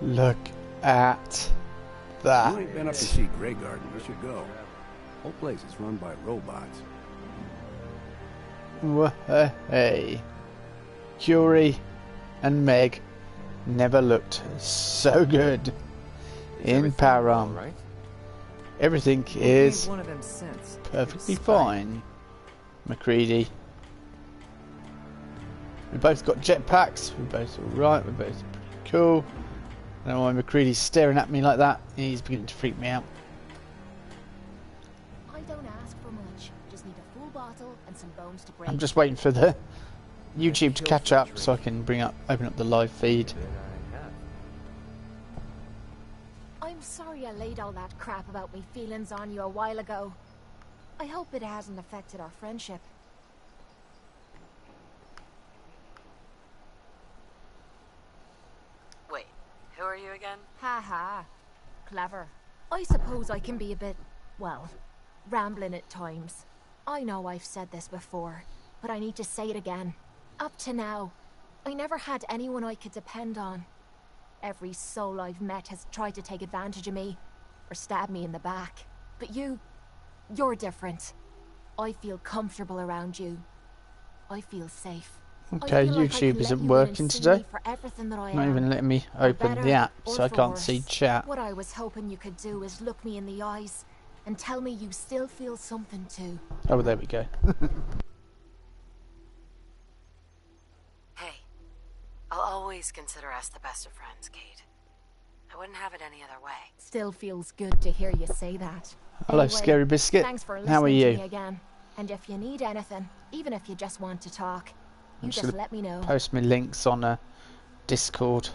Look at that. You ain't been up to see Grey Garden. You should go. Whole place is run by robots. Hey. Curie and Meg never looked so good in Power Arm. Right? Everything is one of them since. perfectly fine, McCready. We both got jetpacks. We're both alright. We're both pretty cool. I don't know why McCready's staring at me like that. He's beginning to freak me out. I don't ask for much. Just need a full bottle and some bones to break. I'm just waiting for the YouTube to catch up so I can open up the live feed. I'm sorry I laid all that crap about me feelings on you a while ago. I hope it hasn't affected our friendship. Wait, who are you again? Ha ha. Clever. I suppose I can be a bit, well, rambling at times. I know I've said this before, but I need to say it again. Up to now, I never had anyone I could depend on. Every soul I've met has tried to take advantage of me, or stab me in the back. But you're different. I feel comfortable around you. I feel safe. Okay, YouTube isn't working today. Not even letting me open the app, so I can't see chat. What I was hoping you could do is look me in the eyes and tell me you still feel something too. Oh, there we go. Hey, I'll always consider us the best of friends, Kate. I wouldn't have it any other way. Still feels good to hear you say that. Hello, Anyway, Scary Biscuit. Thanks for How are listening you? to me again. And if you need anything, even if you just want to talk, you just just let me know. Post me links on Discord.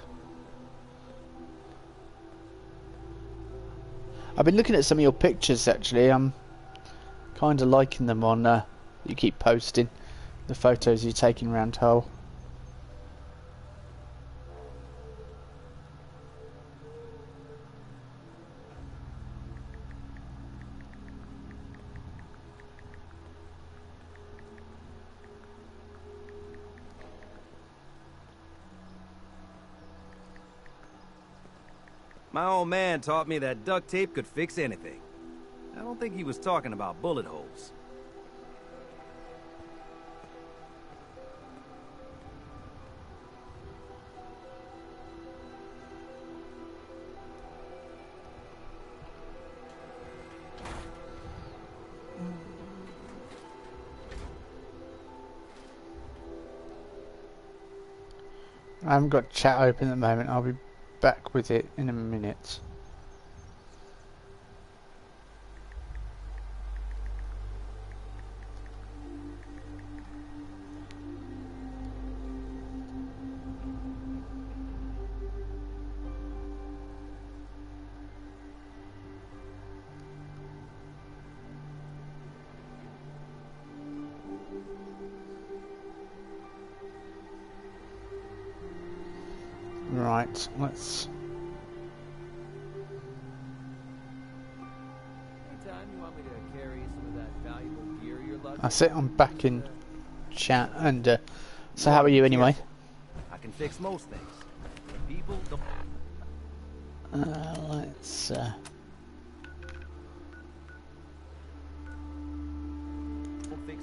I've been looking at some of your pictures actually. I'm kind of liking them on. You keep posting the photos you're taking around Hull. My old man taught me that duct tape could fix anything. I don't think he was talking about bullet holes. I haven't got chat open at the moment. I'll be back with it in a minute. Right, let's... That's it, I'm back in chat, and so how are you anyway? I can fix most things. People don't... Let's... fix it.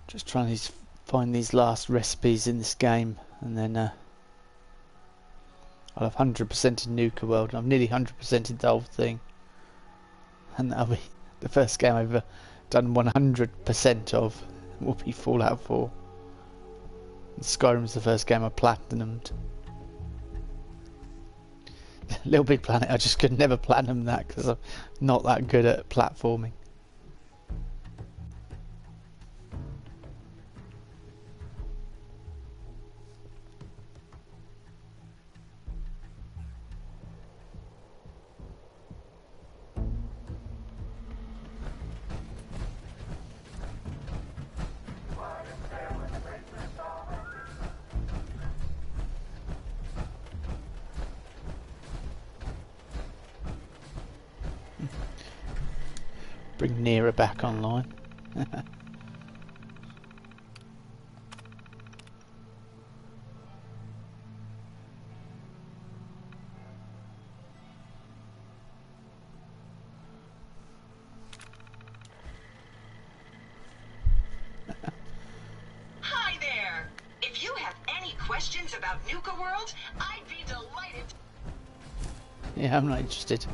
Just trying to find these last recipes in this game, and then I'll have 100% in Nuka World. I've nearly 100% in the whole thing, and that'll be the first game I've ever done 100% of. Will be Fallout 4. And Skyrim's the first game I platinumed. Little Big Planet, I just could never platinum that because I'm not that good at platforming. Bring Nearer back online. Hi there. If you have any questions about Nuka World, I'd be delighted. Yeah, I'm not interested.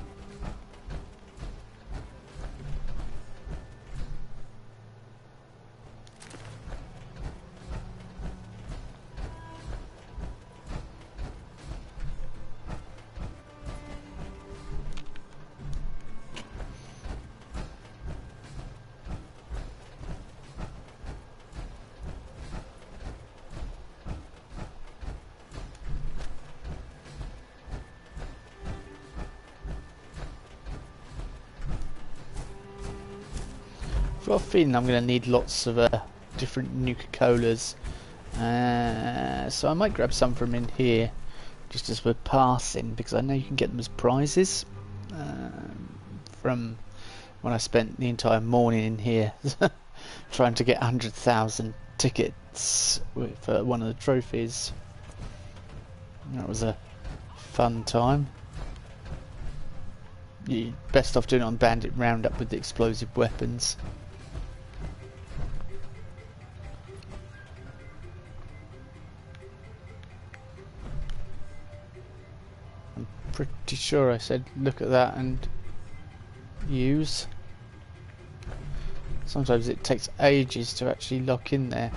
I've got a feeling I'm going to need lots of different Nuka-Colas, so I might grab some from in here just as we're passing, because I know you can get them as prizes from when I spent the entire morning in here trying to get 100,000 tickets for one of the trophies. That was a fun time. You're best off doing it on Bandit Roundup with the explosive weapons. I'm pretty sure I said look at that and use. Sometimes it takes ages to actually lock in there.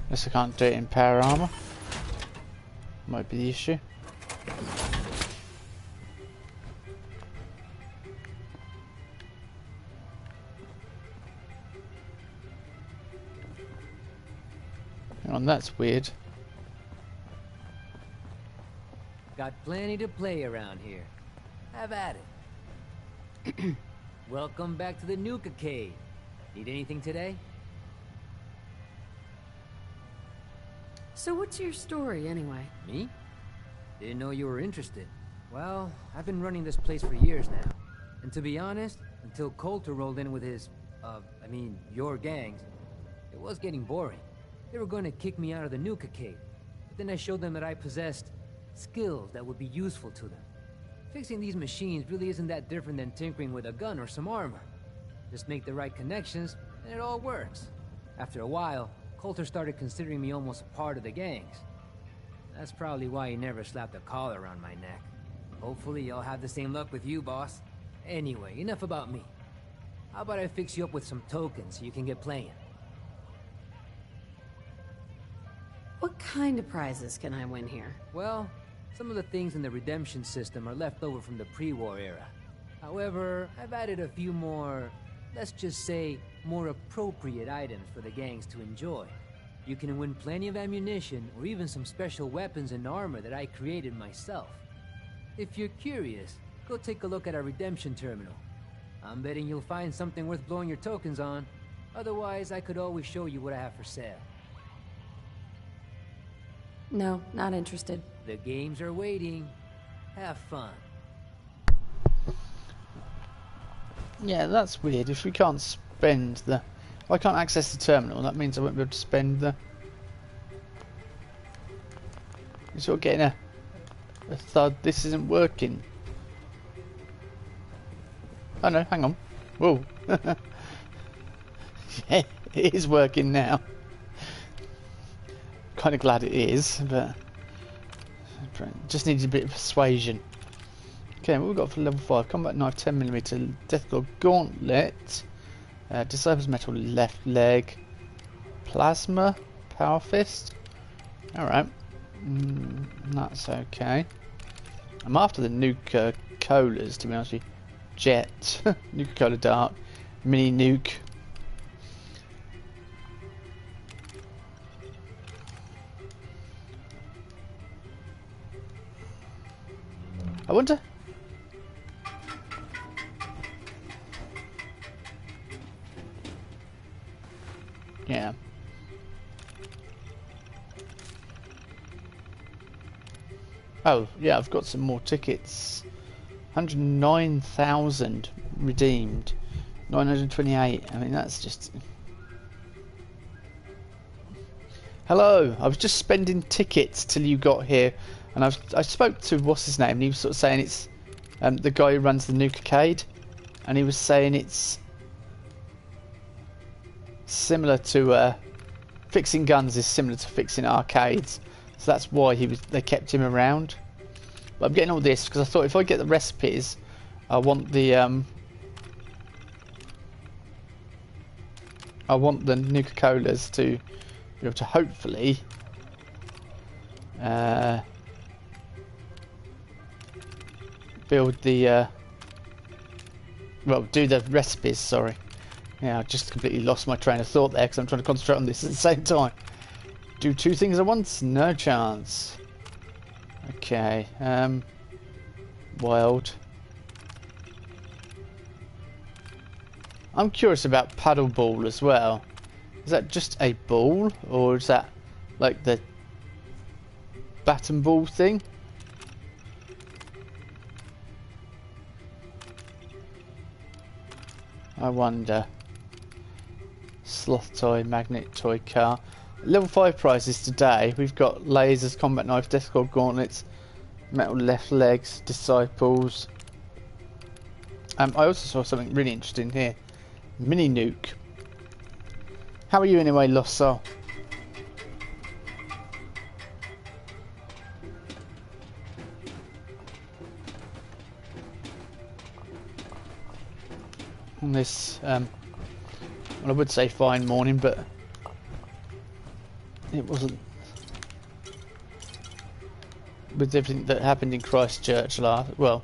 Guess I can't do it in power armor. Might be the issue. Hang on, that's weird. Got plenty to play around here. Have at it. Welcome back to the Nuka Cave. Need anything today? So what's your story, anyway? Me? Didn't know you were interested. Well, I've been running this place for years now. And to be honest, until Coulter rolled in with his, your gangs, it was getting boring. They were going to kick me out of the Nuka Cave. But then I showed them that I possessed skills that would be useful to them. Fixing these machines really isn't that different than tinkering with a gun or some armor. Just make the right connections, and it all works. After a while, Coulter started considering me almost a part of the gangs. That's probably why he never slapped a collar around my neck. Hopefully I'll have the same luck with you, boss. Anyway, enough about me. How about I fix you up with some tokens so you can get playing? What kind of prizes can I win here? Well, some of the things in the redemption system are left over from the pre-war era. However, I've added a few more, let's just say, more appropriate items for the gangs to enjoy. You can win plenty of ammunition or even some special weapons and armor that I created myself. If you're curious, go take a look at our redemption terminal. I'm betting you'll find something worth blowing your tokens on. Otherwise, I could always show you what I have for sale. No, not interested. The games are waiting. Have fun. Yeah, that's weird. If we can't spend the... If I can't access the terminal, that means I won't be able to spend the... You're sort of getting a thud. This isn't working. Oh no, hang on. Whoa. Yeah, it is working now. Kind of glad it is, but just needs a bit of persuasion. Okay, what we've got for level 5: combat knife, 10mm, Deathglow gauntlet, disciples metal left leg, plasma, power fist. All right, that's okay. I'm after the Nuka Colas, to be honest with you. Jet, Nuka Cola Dark, mini nuke. I wonder. Yeah. Oh, yeah, I've got some more tickets. 109,000 redeemed. 928. I mean, that's just... Hello, I was just spending tickets till you got here, and I spoke to what's his name, and he was sort of saying it's the guy who runs the Nuke-Arcade, and he was saying it's similar to fixing guns is similar to fixing arcades, so that's why they kept him around. But I'm getting all this because I thought if I get the recipes, I want the Nuka-Colas to be able to hopefully build the well, do the recipes, sorry. Yeah, I just completely lost my train of thought there because I'm trying to concentrate on this at the same time. Do two things at once? No chance. Okay, wild. I'm curious about paddle ball as well. Is that just a ball, or is that like the bat and ball thing? I wonder. Sloth toy, magnet toy car. Level 5 prizes today. We've got lasers, combat knife, death squad gauntlets, metal left legs, disciples. I also saw something really interesting here. Mini nuke. How are you anyway, Lost Soul? On this, well, I would say fine morning, but it wasn't. With everything that happened in Christchurch well,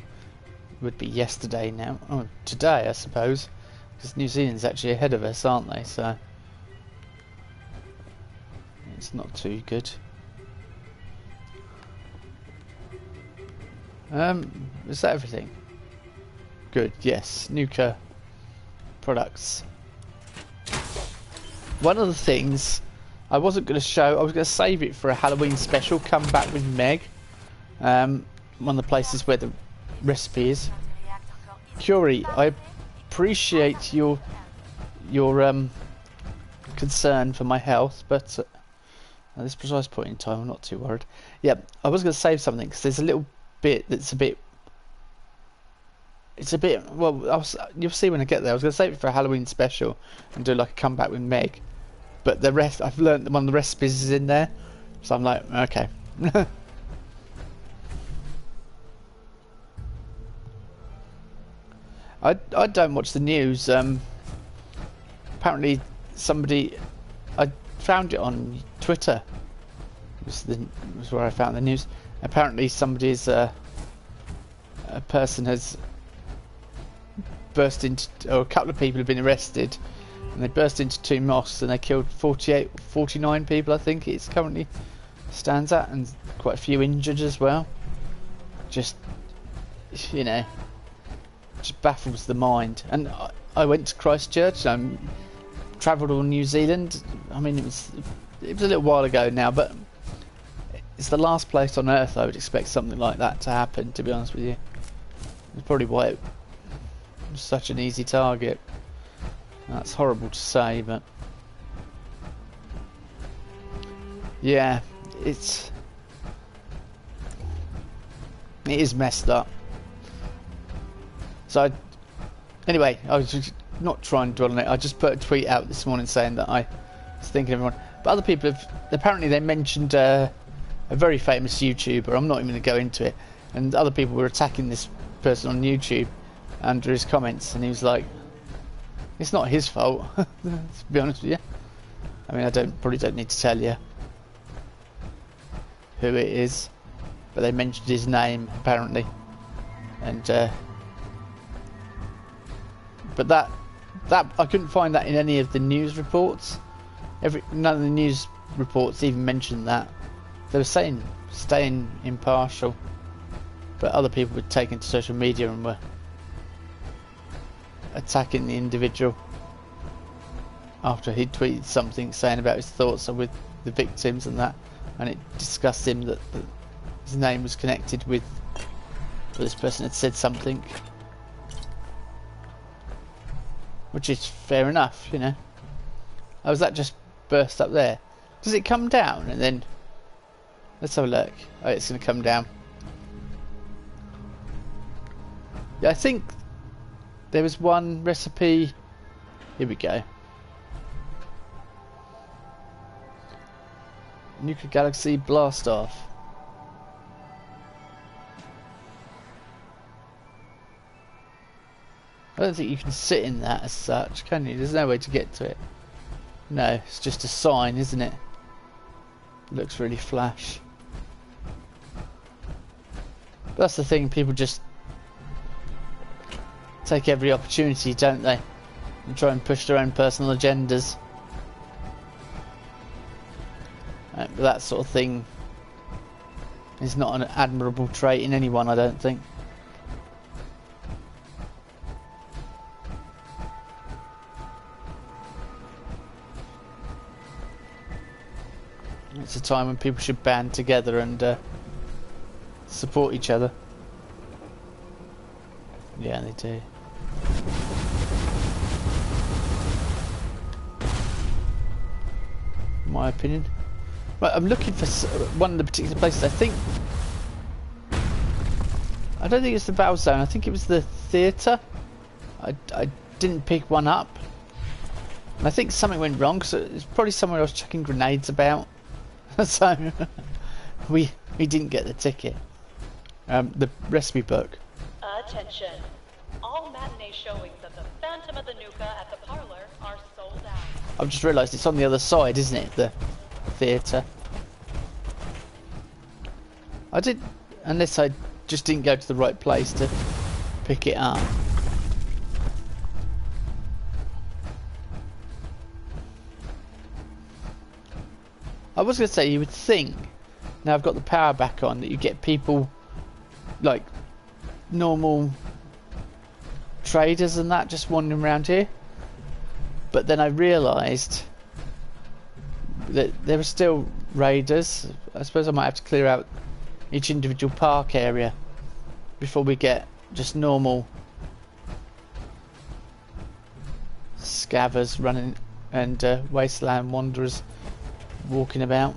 it would be yesterday now. Oh, today, I suppose. Because New Zealand's actually ahead of us, aren't they? So it's not too good. Is that everything? Good, yes. Nuka products. One of the things I wasn't going to show, I was going to save it for a Halloween special, Come Back with Meg. One of the places where the recipe is. Curie, I appreciate your concern for my health, but at this precise point in time I'm not too worried. Yeah, I was going to save something because there's a little bit that's it's a bit well, you'll see when I get there. I was going to save it for a Halloween special and do like a comeback with Meg, but the rest I've learned that one of the recipes is in there, so I'm like, okay. I don't watch the news. Apparently I found it on Twitter. Was where I found the news. Apparently a person has burst into, or a couple of people have been arrested, and they burst into two mosques and they killed 49 people, I think it currently stands at, and quite a few injured as well. Just, you know, just baffles the mind. And I went to Christchurch. Travelled all New Zealand. I mean, it was a little while ago now, but it's the last place on earth I would expect something like that to happen, to be honest with you. It's probably why it was such an easy target. That's horrible to say, but yeah, it is messed up. So anyway, I was just not trying to dwell on it. I just put a tweet out this morning saying that I was thinking of everyone. But other people have, apparently they mentioned a very famous YouTuber. I'm not even going to go into it. And other people were attacking this person on YouTube under his comments, and he was like, it's not his fault, to be honest with you. I mean, I probably don't need to tell you who it is, but they mentioned his name apparently, and but that I couldn't find that in any of the news reports. None of the news reports even mentioned that. They were saying staying impartial, but other people were taking to social media and were attacking the individual after he tweeted something saying about his thoughts with the victims and that, and it disgusts him that his name was connected with this person had said something, which is fair enough, you know. Oh, was that just burst up there? Does it come down and then? Let's have a look. Oh, it's going to come down. Yeah, I think there was one recipe. Here we go. Nuclear Galaxy Blast Off. I don't think you can sit in that as such, can you? There's no way to get to it. No, it's just a sign, isn't it? Looks really flash. But that's the thing, people just take every opportunity, don't they? And try and push their own personal agendas. But that sort of thing is not an admirable trait in anyone, I don't think. It's a time when people should band together and support each other. Yeah, they do. My opinion. Right, I'm looking for one of the particular places. I don't think it's the battle zone. I think it was the theatre. I didn't pick one up, and I think something went wrong. So it's probably somewhere I was chucking grenades about. So we didn't get the ticket. The recipe book. Attention! All matinee showings of The Phantom of the Nuka at the Parlor are sold out. I've just realised it's on the other side, isn't it? The theatre. I did, unless I just didn't go to the right place to pick it up. I was going to say, you would think, now I've got the power back on, that you get people like normal traders and that just wandering around here. But then I realised that there were still raiders. I suppose I might have to clear out each individual park area before we get just normal scavers running and wasteland wanderers walking about.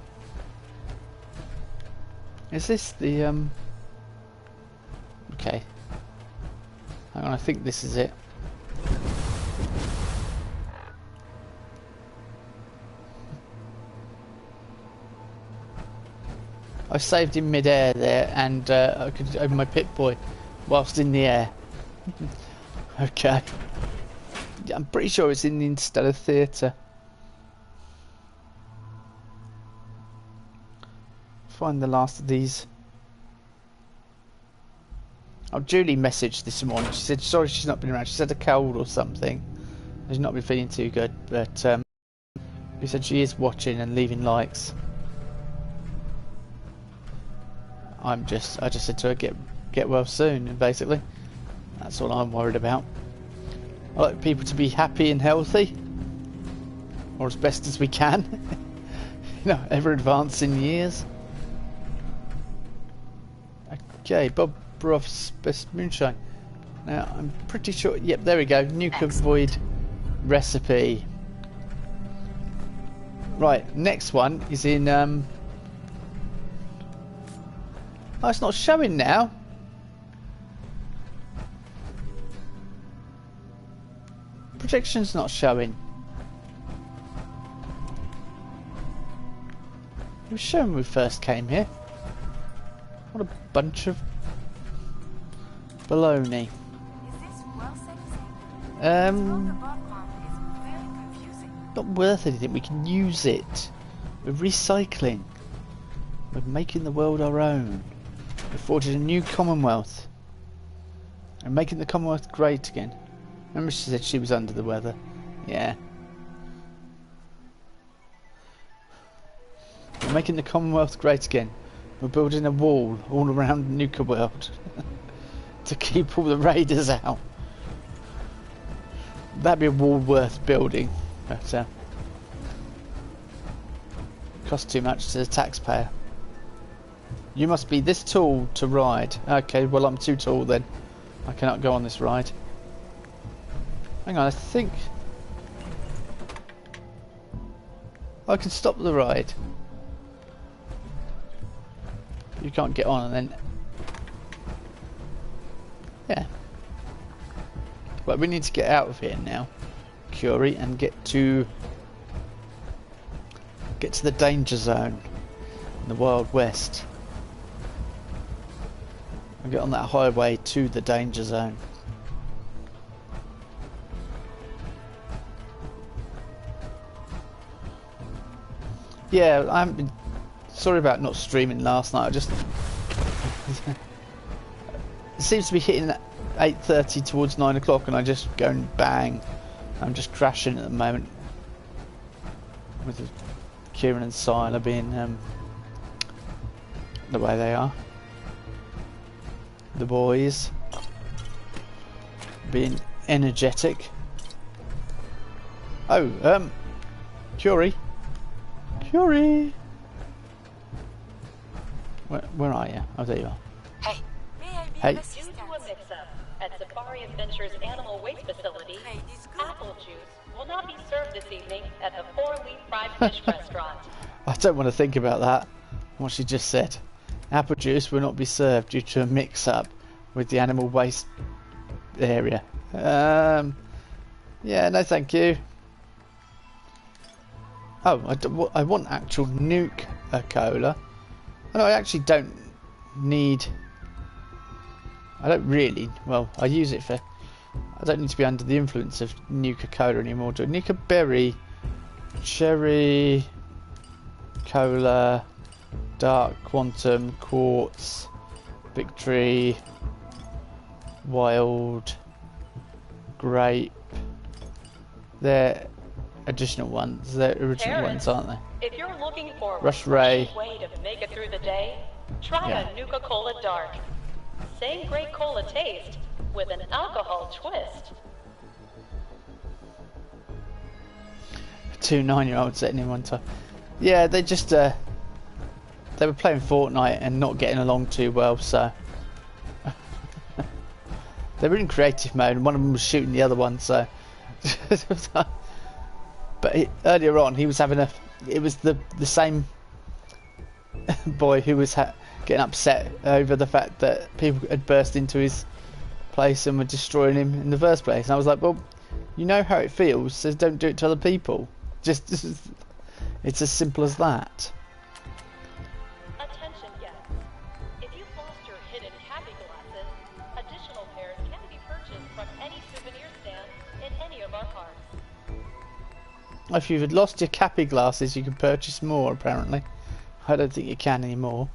Is this the okay, hang on, I think this is it. I saved in mid-air there, and I could open my Pip-Boy whilst in the air. Okay. I'm pretty sure it's in the Interstellar Theatre. Find the last of these. Oh, Julie messaged this morning. She said sorry she's not been around. She's had a cold or something. She's not been feeling too good, but she said she is watching and leaving likes. I just said to her get well soon, and basically that's all I'm worried about. I like people to be happy and healthy, or as best as we can. You know, ever advancing years. Okay, Bob Broth's Best Moonshine. Now I'm pretty sure. Yep, there we go. Nuka Void recipe. Right, next one is in. Oh, it's not showing now. Projection's not showing. It was showing when we first came here. What a bunch of baloney. Not worth anything. We can use it. We're recycling. We're making the world our own. We're forging a new Commonwealth. And making the Commonwealth great again. Remember she said she was under the weather? Yeah. We're making the Commonwealth great again. We're building a wall all around Nuka World to keep all the raiders out. That'd be a wall worth building, but costs too much to the taxpayer. You must be this tall to ride. Okay, well I'm too tall then. I cannot go on this ride. Hang on, I think I can stop the ride. You can't get on and then... Yeah. But we need to get out of here now, Curie, and get to the danger zone in the Wild West. And get on that highway to the danger zone. Yeah, I'm sorry about not streaming last night. I just it seems to be hitting 8:30 towards 9 o'clock, and I just going bang. I'm just crashing at the moment with Kieran and Sila being the way they are. The boys being energetic. Oh, Curie. Curie! Where are you? Oh, there you are. Hey. May I be Hey. Due to a mix-up at Safari Adventures Animal Waste Facility, apple juice will not be served this evening at the 4-Leaf Fried Fish Restaurant. I don't want to think about that. What she just said. Apple juice will not be served due to a mix-up with the animal waste area. Yeah, no thank you. Oh, I want actual nuke cola. Oh, no, I actually don't need... I don't really... Well, I use it for... I don't need to be under the influence of Nuka Cola anymore. Do Nuka Berry, Cherry, Cola, Dark Quantum, Quartz, Victory, Wild, Grape. They're additional ones. They're original Parents, ones, aren't they? if you're looking for a Rush Ray. refreshing way to make it through the day, try Yeah. a Nuka Cola Dark. Same great cola taste with an alcohol twist. 2 9-year-olds sitting in one time. Yeah, they just they were playing Fortnite and not getting along too well, so they were in creative mode and one of them was shooting the other one, so but earlier on he was having it was the same boy who was getting upset over the fact that people had burst into his place and were destroying him in the first place, and I was like, well, you know how it feels, so don't do it to other people. Just it's as simple as that. Attention guests. If you've lost your hidden happy glasses, additional pairs can be purchased from any souvenir stand in any of our parks. If you've lost your Cappy glasses, you can purchase more, apparently. I don't think you can anymore.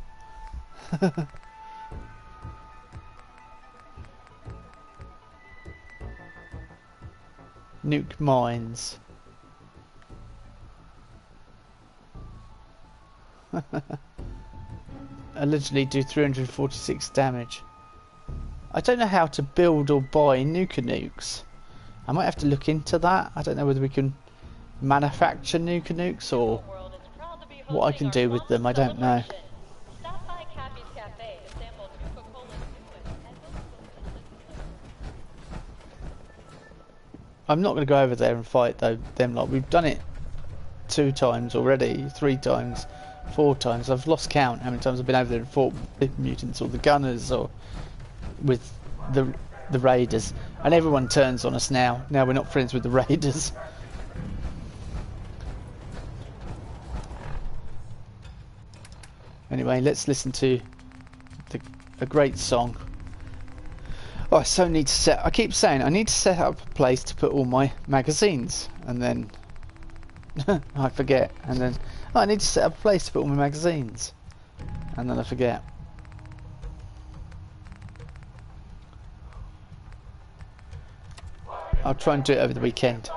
Nuke mines. Allegedly do 346 damage. I don't know how to build or buy nukes. I might have to look into that. I don't know whether we can manufacture nukes or World is proud to be what I hosting can our do with fall them. I don't know. celebration. Stop by Cappy's Cafe to sample Nuka Cola's newest and most I'm not going to go over there and fight them lot. We've done it 2 times already, 3 times, 4 times. I've lost count how many times I've been over there and fought the mutants or the gunners or with the raiders. And everyone turns on us now. Now we're not friends with the raiders. Anyway, let's listen to a great song. Oh, I so need to set... I keep saying I need to set up a place to put all my magazines. And then... I forget. And then... Oh, I need to set up a place to put all my magazines. And then I forget. I'll try and do it over the weekend.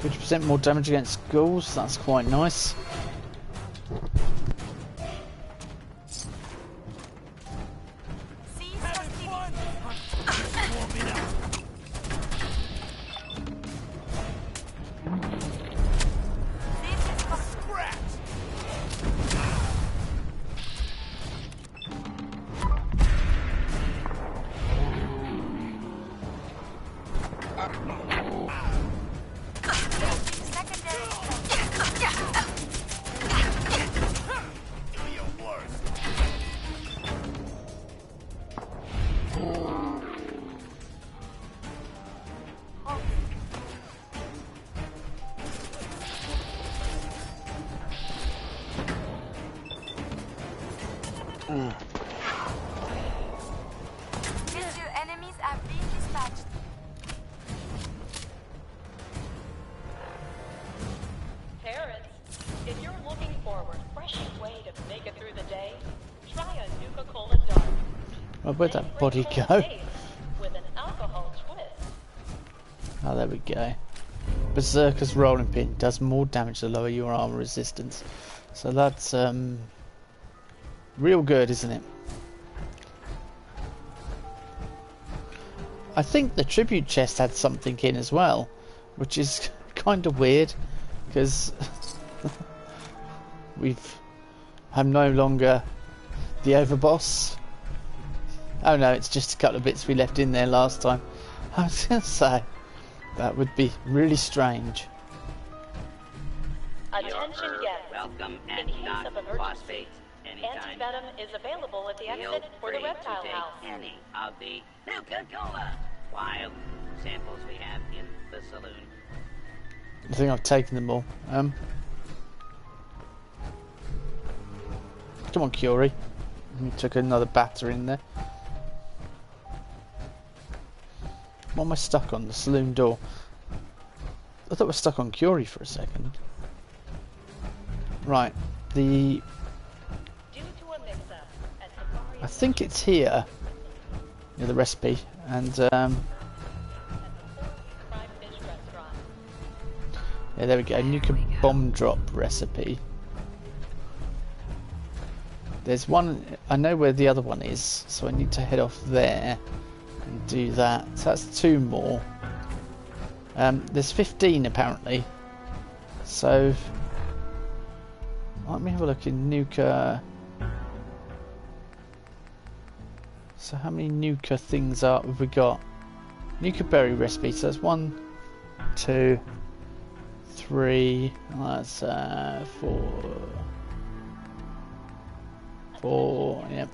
50% more damage against ghouls, that's quite nice. Where'd that body go? Oh, there we go. Berserker's rolling pin does more damage to lower your armor resistance. So that's real good, isn't it? I think the tribute chest had something in as well, which is kind of weird because I'm no longer the overboss. Oh no, it's just a couple of bits we left in there last time. I was going to say, that would be really strange. Attention guests. Welcome In case of emergency, anti-venom is available at the exit for the reptile house. Any of the Nuka-Cola wild samples we have in the saloon. I think I've taken them all. Come on, Curie. We took another batter in there. What am I stuck on? The saloon door. I thought we were stuck on Curie for a second. Right, I think it's here. Yeah, the recipe, and yeah, there we go. Nuka bomb drop recipe. There's one. I know where the other one is, so I need to head off there and do that. So that's 2 more. There's 15 apparently. So let me have a look in Nuka. So how many Nuka things have we got? Nuka berry recipe. So that's 1, 2, 3. That's 4. 4. Yep.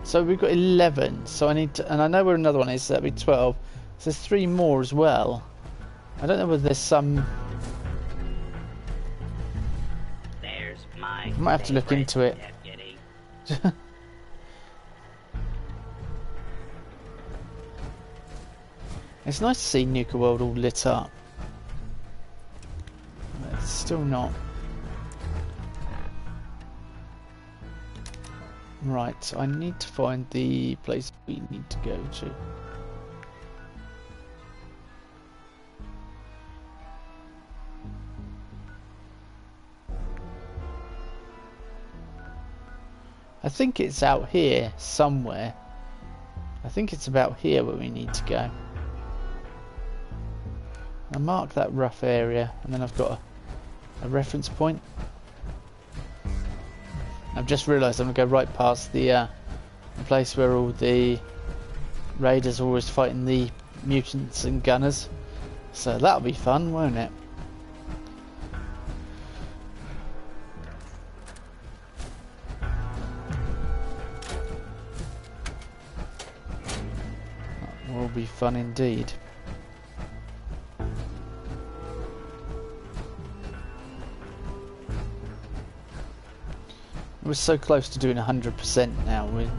So we've got 11, so I need to, and I know where another one is, so that'll be 12. So there's 3 more as well. I don't know whether there's some... I might have to look into it. It's nice to see Nuka World all lit up. But it's still not. Right, I need to find the place we need to go to. I think it's out here somewhere. I think it's about here where we need to go. I mark that rough area and then I've got a reference point. I've just realised I'm going to go right past the place where all the raiders are always fighting the mutants and gunners. So that'll be fun, won't it? That will be fun indeed. We're so close to doing 100% now with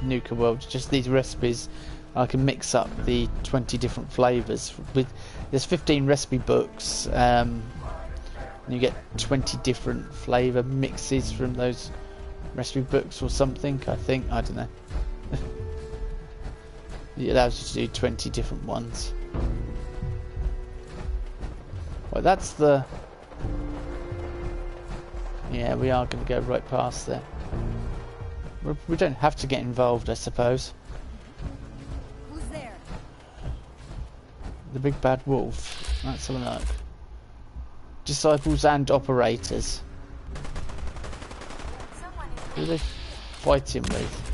Nuka World. Just these recipes, I can mix up the 20 different flavours. There's 15 recipe books, And you get 20 different flavour mixes from those recipe books or something, I think. I don't know. It allows you to do 20 different ones. Well, that's the... Yeah, we are going to go right past there. We don't have to get involved, I suppose. Who's there? The big bad wolf. Let's have a look. Disciples and operators. Who are they fighting with?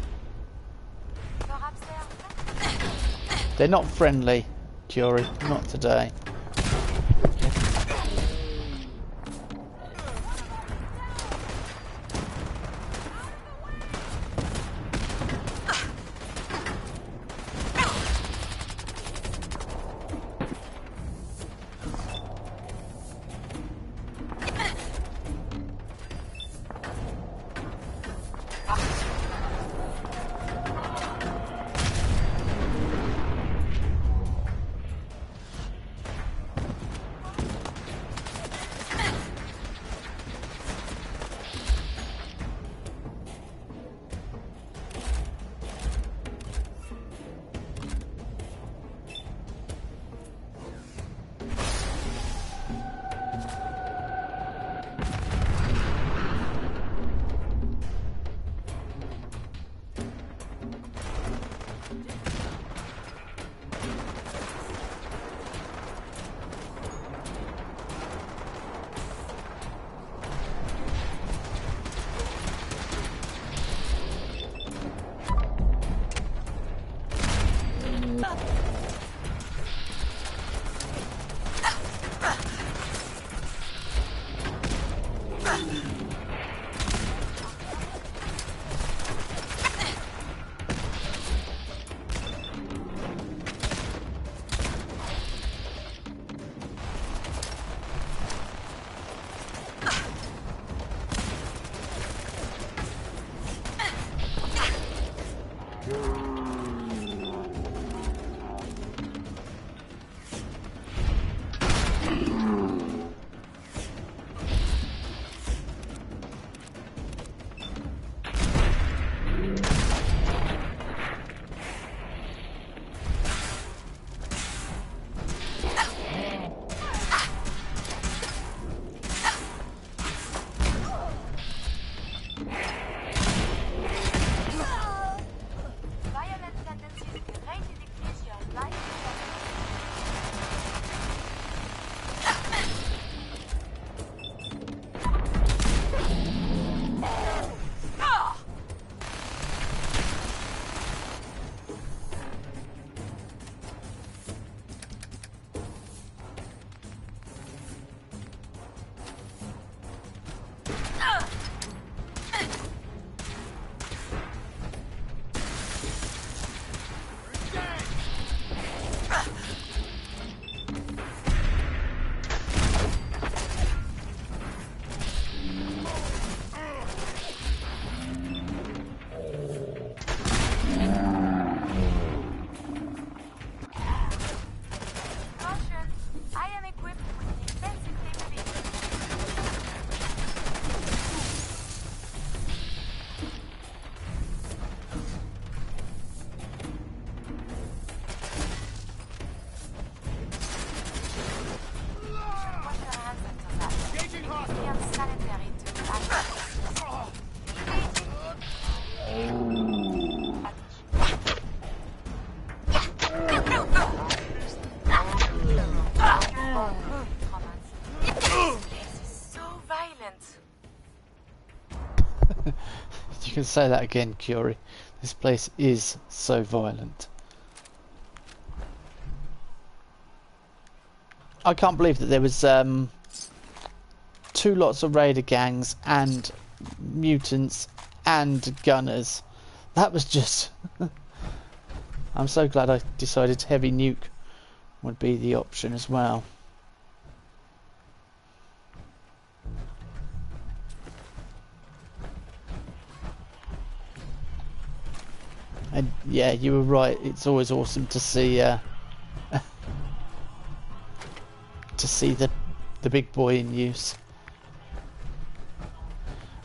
They're not friendly, Curie. Not today. You can say that again, Curie. This place is so violent. I can't believe that there was 2 lots of raider gangs and mutants and gunners. That was just... I'm so glad I decided heavy nuke would be the option as well. And yeah, you were right. It's always awesome to see to see the big boy in use.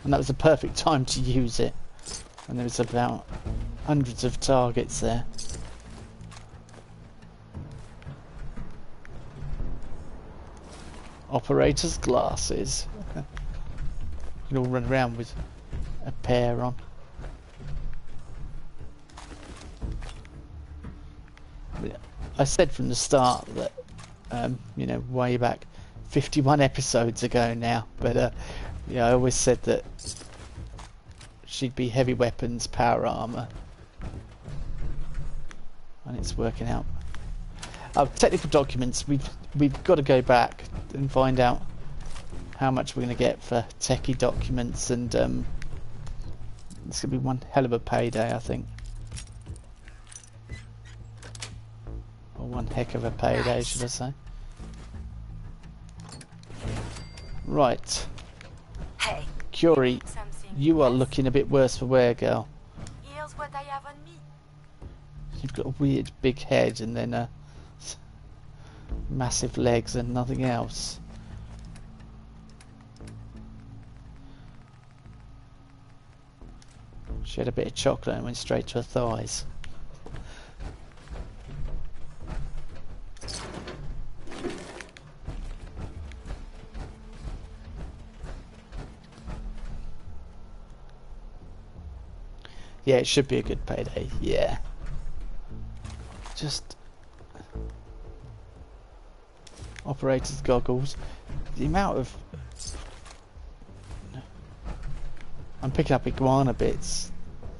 and that was the perfect time to use it. And there was about hundreds of targets there. Operator's glasses. You can all run around with a pair on. I said from the start that, you know, way back 51 episodes ago now, but yeah, I always said that she'd be heavy weapons, power armor, and it's working out. Technical documents, we've got to go back and find out how much we're going to get for techie documents, and it's going to be one hell of a payday, I think. Or one heck of a payday, should I say. Right. Hey. Curie, you are looking a bit worse for wear, girl. Here's what I have on me. You've got a weird big head and then massive legs and nothing else. She had a bit of chocolate and went straight to her thighs. Yeah, it should be a good payday, yeah. Just... operator's goggles. The amount of... I'm picking up iguana bits.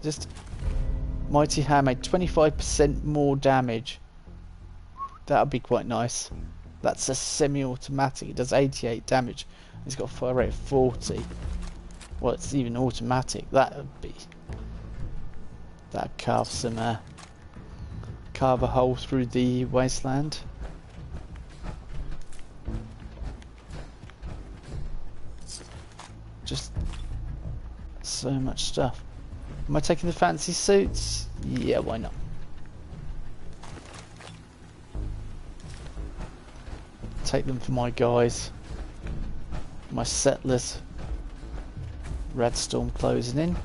Just... Mighty Hammer, 25% more damage. That would be quite nice. That's a semi-automatic. It does 88 damage. It's got a fire rate of 40. Well, it's even automatic. That would be... That'd carve some... carve a hole through the wasteland. Just... so much stuff. Am I taking the fancy suits? Yeah, why not? Take them for my guys. My settlers. Red Storm closing in.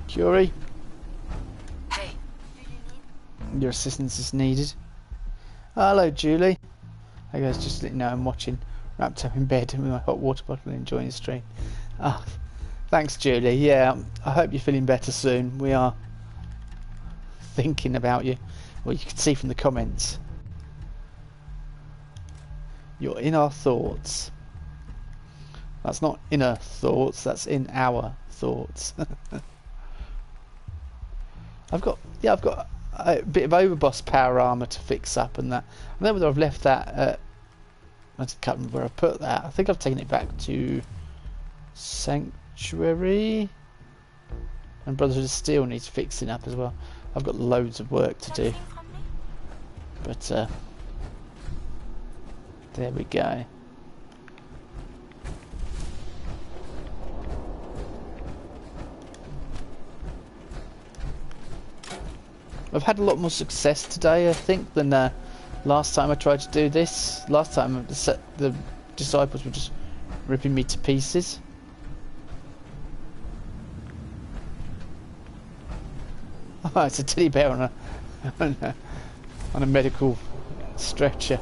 Curie? Hey. Your assistance is needed. Hello, Julie. Hey guys, just to let you know, I'm watching, wrapped up in bed with my hot water bottle and enjoying the stream. Ah, thanks, Julie. Yeah, I hope you're feeling better soon. We are thinking about you. Well, you can see from the comments. You're in our thoughts. That's not inner thoughts, that's in our thoughts. I've got a bit of overboss power armor to fix up and that. I don't know whether I've left that. I can't remember where I put that. I think I've taken it back to Sanctuary. And Brotherhood of Steel needs fixing up as well. I've got loads of work to do. But there we go. I've had a lot more success today, I think, than last time I tried to do this. Last time the disciples were just ripping me to pieces. Oh, it's a teddy bear on a medical stretcher.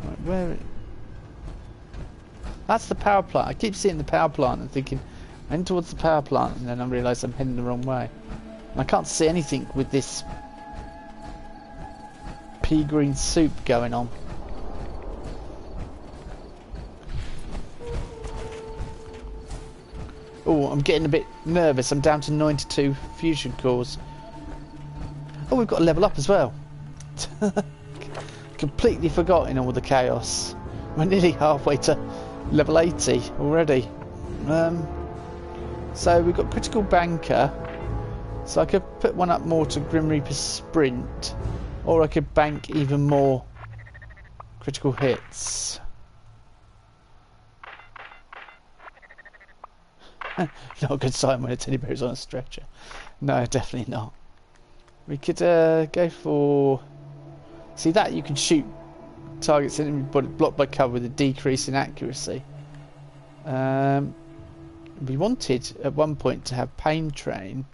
Right, where? That's the power plant. I keep seeing the power plant and thinking, I'm heading towards the power plant, and then I realise I'm heading the wrong way. And I can't see anything with this pea green soup going on. Oh, I'm getting a bit nervous. I'm down to 92 fusion cores. Oh, we've got to level up as well. Completely forgotten all the chaos. We're nearly halfway to level 80 already. So we've got critical banker, So I could put one up more to Grim Reaper Sprint, or I could bank even more critical hits. Not a good sign when a teddy bear is on a stretcher. No, definitely not. We could go for... See that? You can shoot targets enemy body blocked by cover with a decrease in accuracy. We wanted at one point to have Pain Train,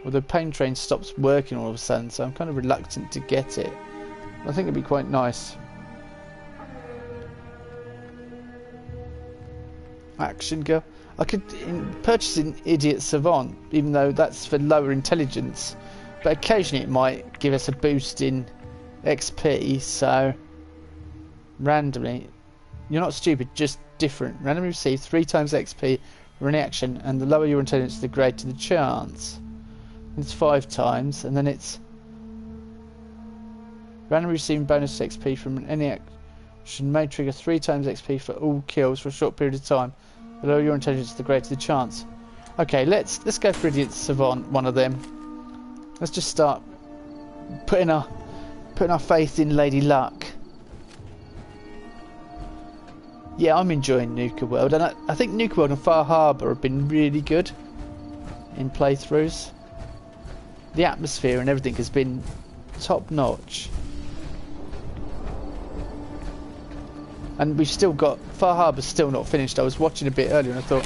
although Pain Train stops working all of a sudden, so I'm kind of reluctant to get it. I think it'd be quite nice. Action Girl. I could purchase an Idiot Savant, even though that's for lower intelligence, but occasionally it might give us a boost in XP, so randomly. You're not stupid, just different. Randomly receive 3 times XP for any action, and the lower your intelligence, the greater the chance. And it's 5 times, and then it's randomly receiving bonus XP from any action may trigger 3 times XP for all kills for a short period of time. The lower your intelligence, the greater the chance. Okay, let's go for Idiot Savant, one of them. Let's just start putting our faith in Lady Luck. Yeah, I'm enjoying Nuka World, and I think Nuka World and Far Harbour have been really good in playthroughs. The atmosphere and everything has been top notch. And we've still got... Far Harbour's still not finished. I was watching a bit earlier and I thought...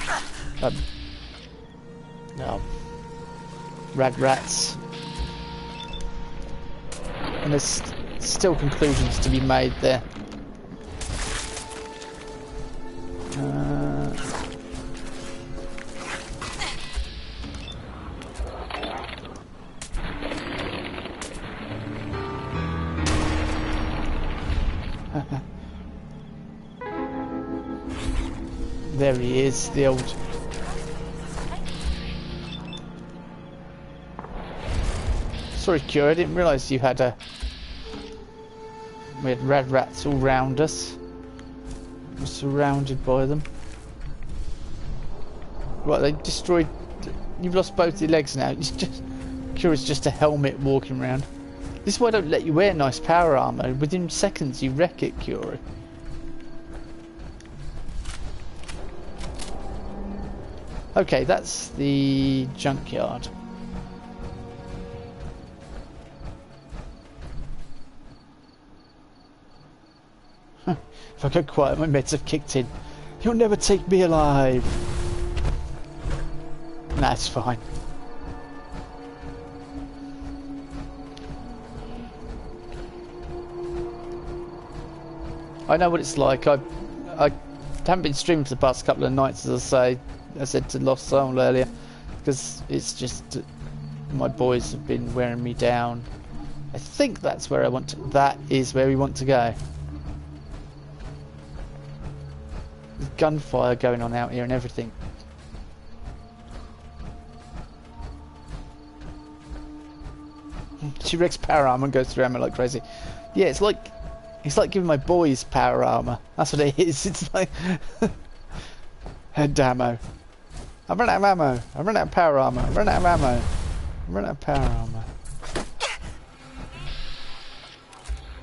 Rad rats. And there's still conclusions to be made there. There he is, the old... Sorry, Cure, I didn't realise you had a... We had rad rats all round us. We're surrounded by them. Right, they destroyed... You've lost both your legs now. It's just... Cure is just a helmet walking around. This is why I don't let you wear nice power armour. Within seconds you wreck it, Cure. Okay, that's the junkyard. If I go quiet, my meds have kicked in. You'll never take me alive. Nah, it's fine. I know what it's like. I haven't been streaming for the past couple of nights, as I said to Lost Soul earlier, because it's just my boys have been wearing me down. I think that's where I want to... That is where we want to go. There's gunfire going on out here and everything. She wrecks power armor and goes through ammo like crazy. Yeah, it's like giving my boys power armor. That's what it is. It's like head ammo. I've run out of ammo. I've run out of power armor. I've run out of ammo. I've run out of power armor.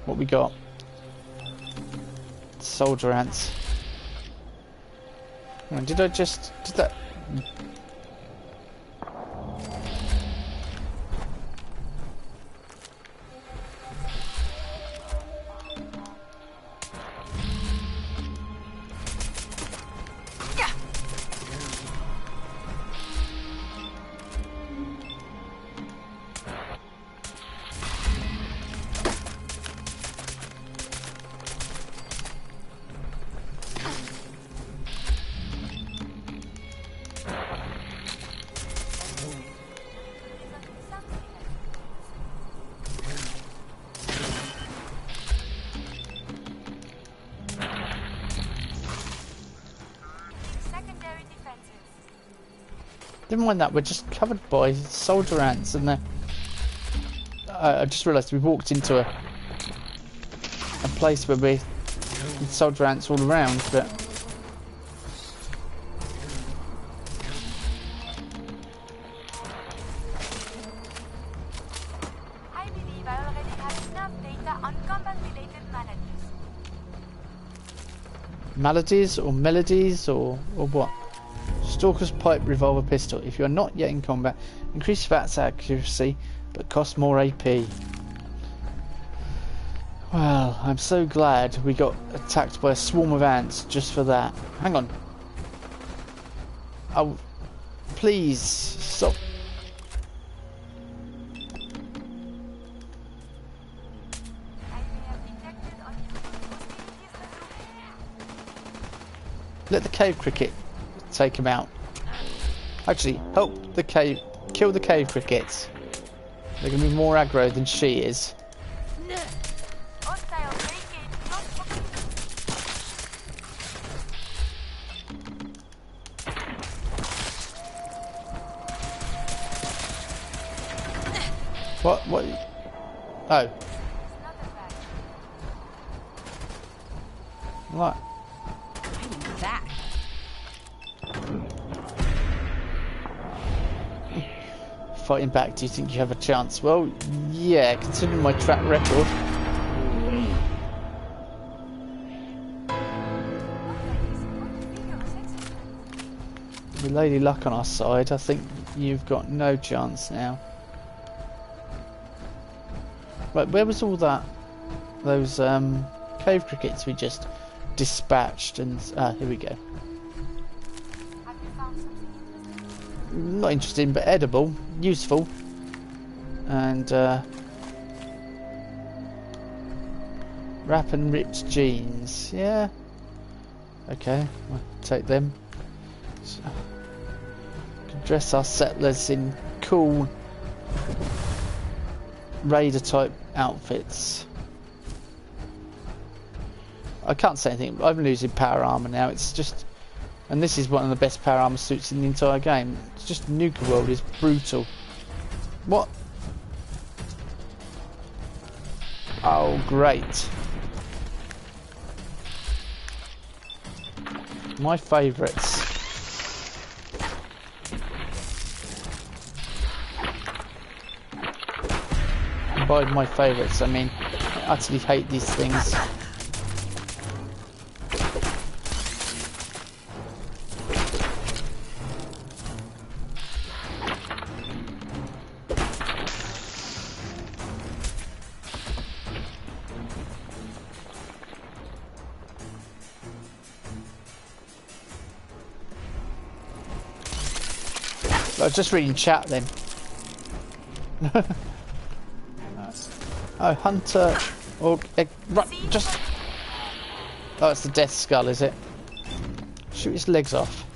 What we got? Soldier ants. Oh, did that? Never mind that, we're just covered by soldier ants, and I just realised we walked into a place where we soldier ants all around, but on combat-related maladies. Maladies or melodies or what? Stalker's pipe revolver pistol. If you are not yet in combat, increase VATS accuracy but cost more AP. Well, I'm so glad we got attacked by a swarm of ants just for that. Hang on. Oh, please stop. Let the cave cricket take him out. Actually, help the cave, kill the cave crickets. They're going to be more aggro than she is. What? What? Oh. What? That. Fighting back, do you think you have a chance? Well, yeah, considering my track record. With Lady Luck on our side, I think you've got no chance now. Right, where was all that? Those cave crickets we just dispatched and... here we go. Not interesting, but edible, useful. And wrap and ripped jeans, yeah. Okay, we'll take them. So, can dress our settlers in cool raider type outfits. I can't say anything. I'm losing power armor now. It's just, and this is one of the best power armor suits in the entire game. It's just Nuka World is brutal. What? Oh, great. My favourites. By my favourites, I mean, I utterly hate these things. I was just reading chat then. Oh, Hunter, or right, just. Oh, it's the Death Skull, is it? Shoot his legs off.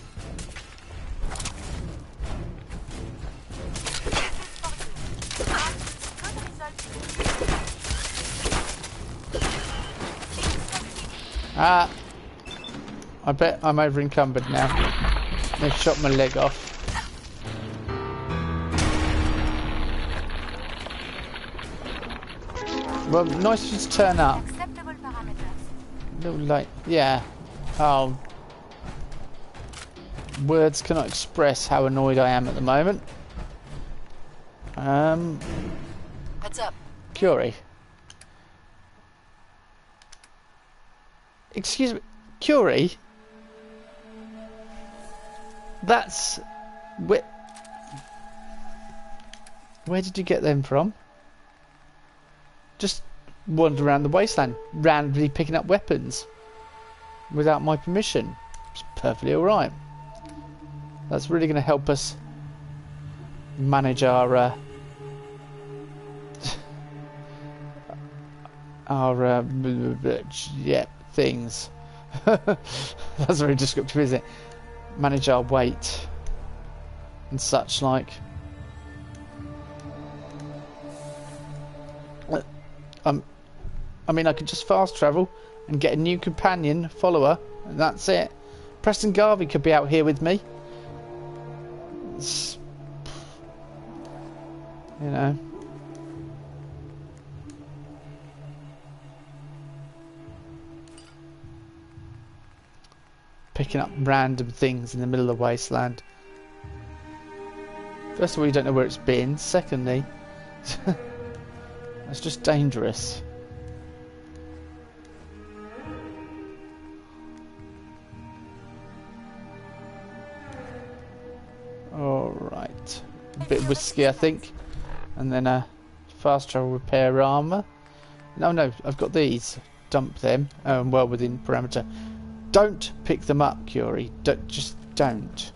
Ah, I bet I'm over encumbered now. They shot my leg off. Well, nice of you to turn up. A little late, yeah. Oh, words cannot express how annoyed I am at the moment. What's up? Curie. Excuse me, Curie. That's where did you get them from? Just wander around the wasteland, randomly picking up weapons without my permission. It's perfectly alright. That's really going to help us manage our yeah, things. That's very descriptive, isn't it? Manage our weight and such like. I mean, I could just fast travel and get a new companion, follower, and that's it. Preston Garvey could be out here with me. It's, you know. Picking up random things in the middle of the wasteland. First of all, you don't know where it's been. Secondly, it's just dangerous. bit of whiskey, I think, and then a fast travel repair armor. No, I've got these. Dump them. Well within parameter. Don't pick them up, Curie. Just don't.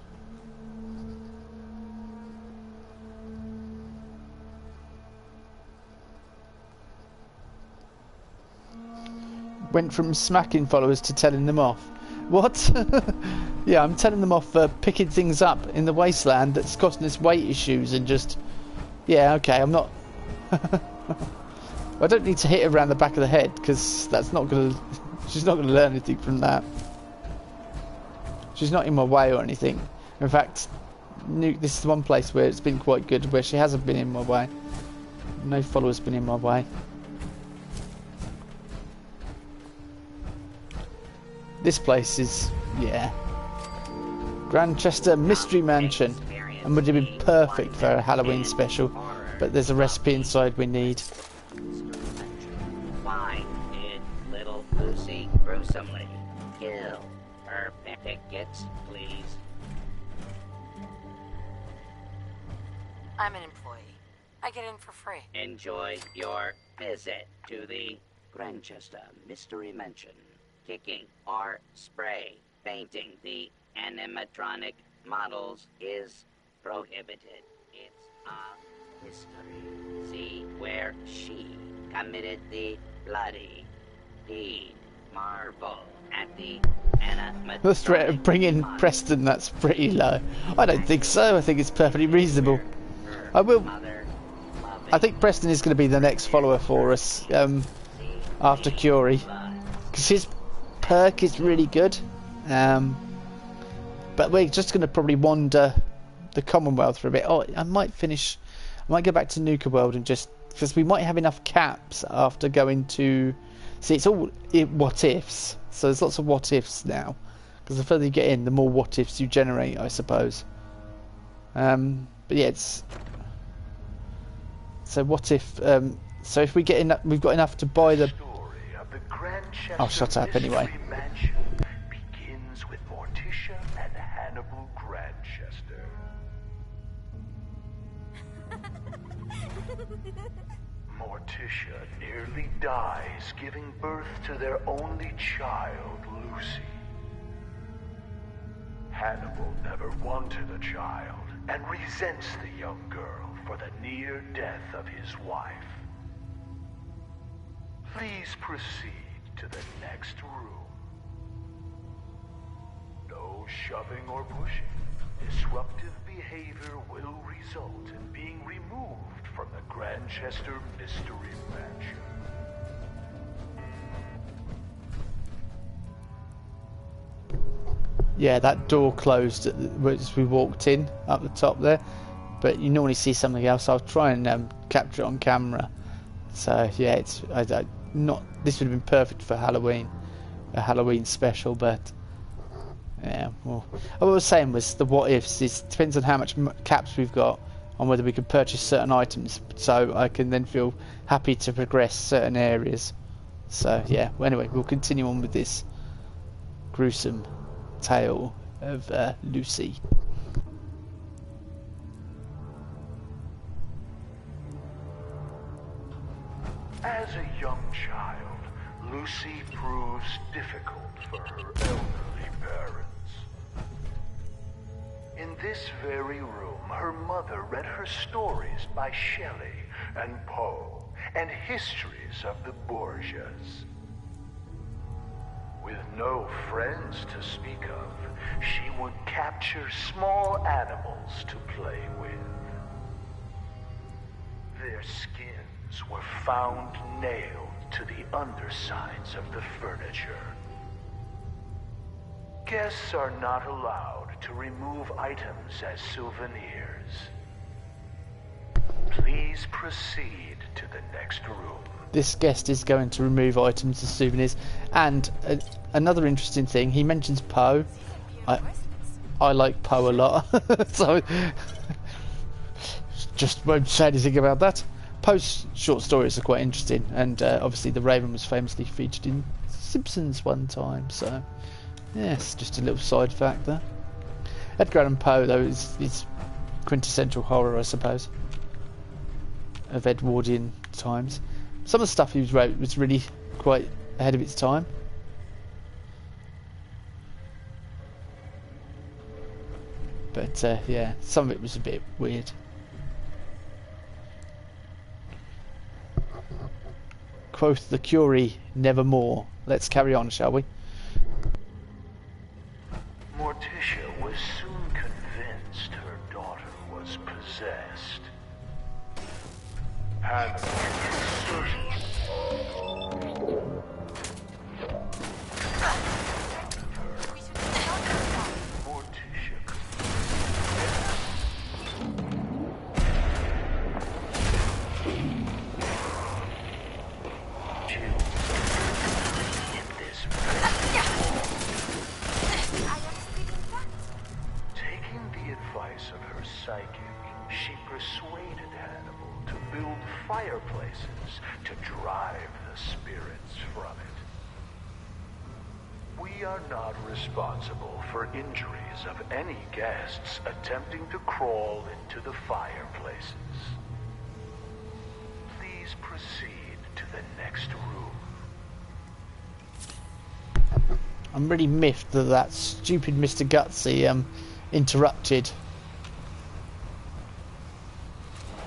Went from smacking followers to telling them off. What? Yeah, I'm telling them off for picking things up in the wasteland that's costing us weight issues and just... Yeah, okay, I'm not... I don't need to hit her around the back of the head because that's not going to... She's not going to learn anything from that. She's not in my way or anything. In fact, this is one place where it's been quite good, where she hasn't been in my way. No follower's been in my way. This place is, yeah. Grantchester Mystery Mansion. And would have been perfect for a Halloween special. But there's a recipe inside we need. Why did little Lucy gruesomely kill her tickets, please? I'm an employee. I get in for free. Enjoy your visit to the Grantchester Mystery Mansion. Kicking or spray painting the animatronic models is prohibited. It's a mystery. See where she committed the bloody deed. Marvel at the animatronic. The threat of bringing Preston, that's pretty low. I don't think so. I think it's perfectly reasonable. I think Preston is going to be the next follower for us after Curie, because his perk is really good. But we're just going to probably wander the Commonwealth for a bit. Oh, I might go back to Nuka World and just, because we might have enough caps after going to... See, it's all what ifs, so there's lots of what ifs now, because the further you get in, the more what ifs you generate, I suppose. But yeah, it's... So what if... so if we get enough, we've got enough to buy the... Oh, shut up anyway. Mansion begins with Morticia and Hannibal Grantchester. Morticia nearly dies giving birth to their only child, Lucy. Hannibal never wanted a child and resents the young girl for the near death of his wife. Please proceed to the next room. No shoving or pushing. Disruptive behavior will result in being removed from the Grantchester Mystery Mansion. Yeah, that door closed as we walked in up the top there, but you normally see something else. I'll try and capture it on camera. So yeah, it's not. This would have been perfect for Halloween, a Halloween special. But yeah, well, what I was saying was the what ifs. It depends on how much caps we've got, on whether we can purchase certain items, so I can then feel happy to progress certain areas. So yeah. Well, anyway, we'll continue on with this gruesome tale of Lucy. As a young child, Lucy proves difficult for her elderly parents. In this very room, her mother read her stories by Shelley and Poe and histories of the Borgias. With no friends to speak of, she would capture small animals to play with. Their skins were found nailed to the undersides of the furniture. Guests are not allowed to remove items as souvenirs. Please proceed to the next room. This guest is going to remove items as souvenirs. And another interesting thing, he mentions Poe. I like Poe a lot, so just won't say anything about that. Poe's short stories are quite interesting, and obviously the Raven was famously featured in Simpsons one time, so yes, just a little side fact there. Edgar Allan Poe, though, is quintessential horror, I suppose, of Edwardian times. Some of the stuff he wrote was really quite ahead of its time. But yeah, some of it was a bit weird. Quoth the Curie, nevermore. Let's carry on, shall we? Morticia was soon convinced her daughter was possessed. And fireplaces to drive the spirits from it. We are not responsible for injuries of any guests attempting to crawl into the fireplaces. Please proceed to the next room. I'm really miffed that that stupid Mr. Gutsy interrupted.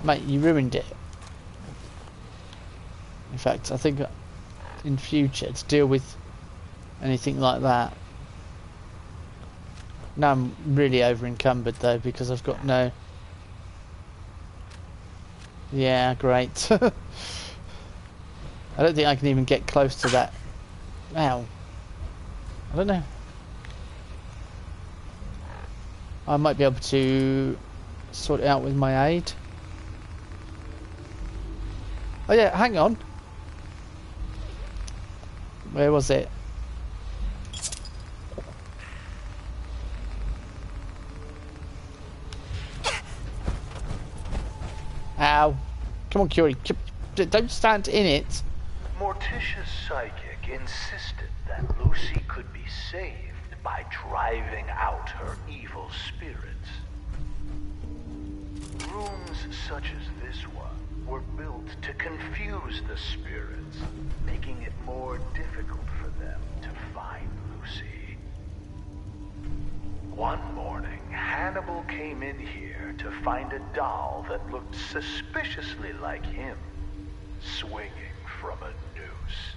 Mate, you ruined it. In fact, I think in future to deal with anything like that. Now I'm really over encumbered though because I've got no... Yeah, great. I don't think I can even get close to that. Ow. I don't know. I might be able to sort it out with my aid. Oh yeah, hang on. Where was it? Ow. Come on, Curie. Don't stand in it. Morticia's psychic insisted that Lucy could be saved by driving out her evil spirits. Rooms such as this one were built to confuse the spirits, making it more difficult for them to find Lucy. One morning, Hannibal came in here to find a doll that looked suspiciously like him, swinging from a noose.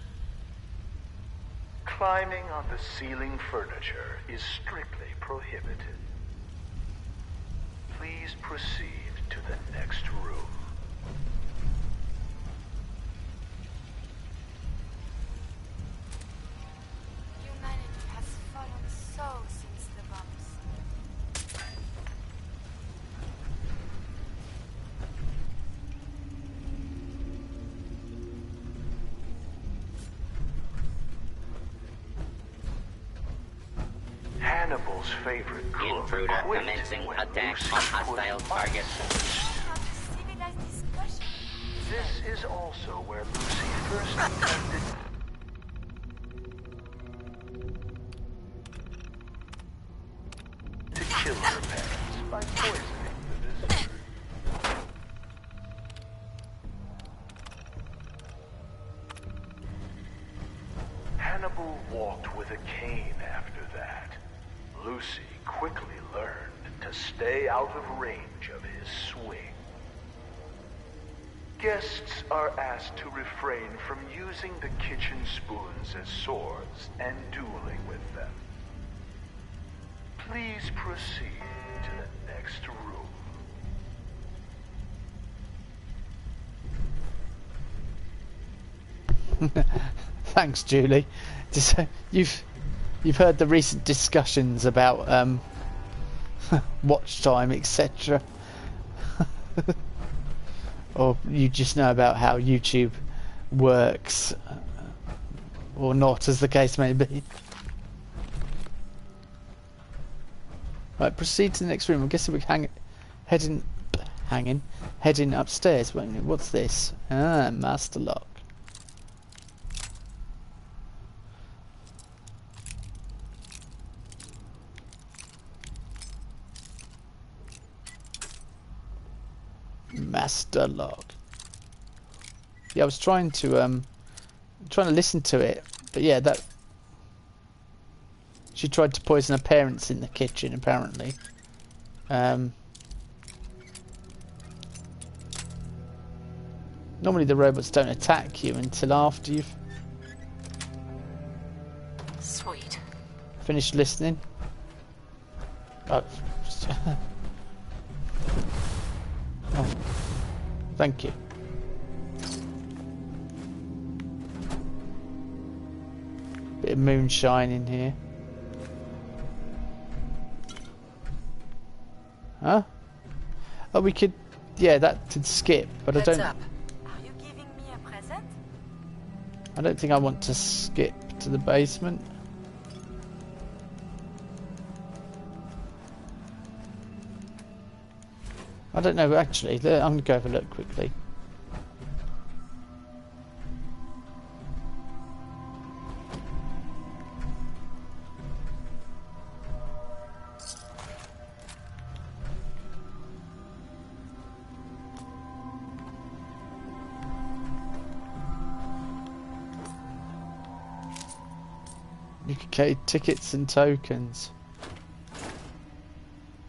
Climbing on the ceiling furniture is strictly prohibited. Please proceed to the next room. Humanity has fallen so since the bombs. Hannibal's favorite cook Intruder quit commencing when attack Lucy on put hostile mice. target. Civilized discussion. This is also where Lucy first attempted to kill her parents by poisoning the visitor. Hannibal walked with a cane after that. Lucy quickly learned to stay out of range of his swing. Guests are asked to refrain from using the kitchen spoons as swords and dueling with them. Please proceed to the next room. Thanks, Julie. You've heard the recent discussions about watch time, etc. Or you just know about how YouTube works, or not, as the case may be. Right, proceed to the next room. I'm guessing we're heading upstairs. What's this? Ah, master lock. Master log. Yeah, I was trying to listen to it, but yeah, that she tried to poison her parents in the kitchen apparently. Normally the robots don't attack you until after you've Sweet. finished listening. Oh. Oh. Thank you. Bit of moonshine in here. Huh? Oh, we could... Yeah, that could skip, but Heads I don't... up. Are you giving me a present? I don't think I want to skip to the basement. I don't know, actually. I'm going to go have a look quickly. You could get tickets and tokens.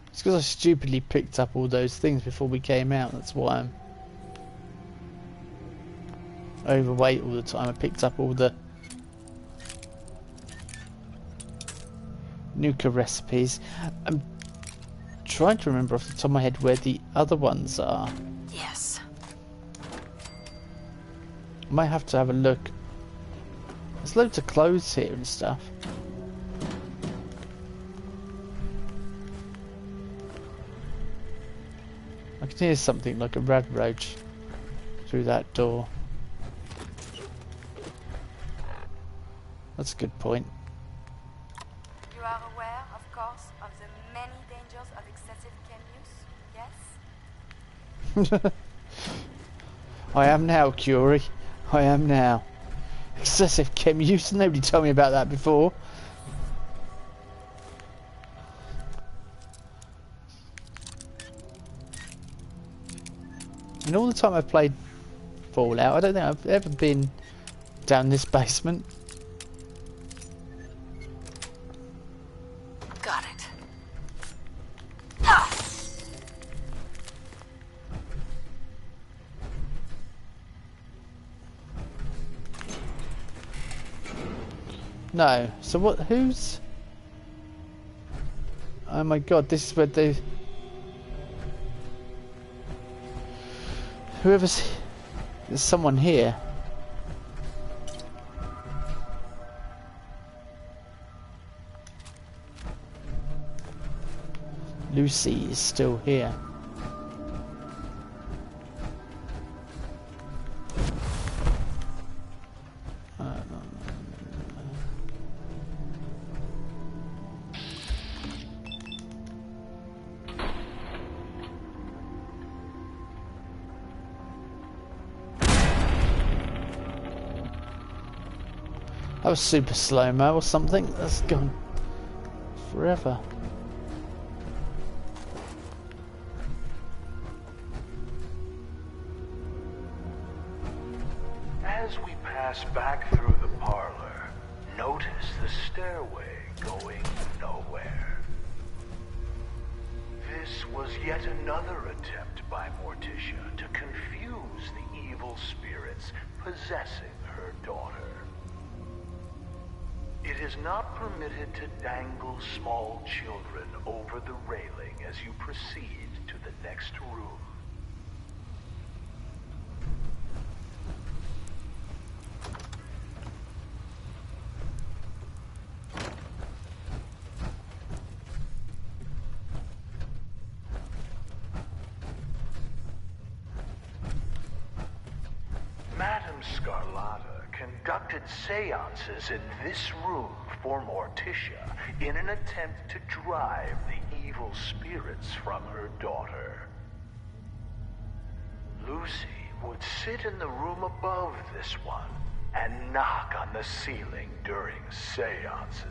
It's because I stupidly picked up all those things before we came out. That's why I'm overweight all the time. I picked up all the Nuka recipes. I'm trying to remember off the top of my head where the other ones are. Yes. I might have to have a look. There's loads of clothes here and stuff. I can hear something like a rad roach through that door. That's a good point. You are aware, of course, of the many dangers of excessive chem use, yes? I am now, Curie. I am now. Excessive chem use. Nobody told me about that before. And all the time I've played Fallout, I don't think I've ever been down this basement. Got it. No. So what? Who's? Oh my God! This is where they. Whoever's... There's someone here. Lucy is still here. That was super slow-mo or something. That's gone forever. As we pass back through the parlor, notice the stairway going nowhere. This was yet another attempt by Morticia to confuse the evil spirits possessing her daughter. It is not permitted to dangle small children over the railing as you proceed to the next room. Madame Scarlata conducted seances in this room for Morticia in an attempt to drive the evil spirits from her daughter. Lucy would sit in the room above this one and knock on the ceiling during seances.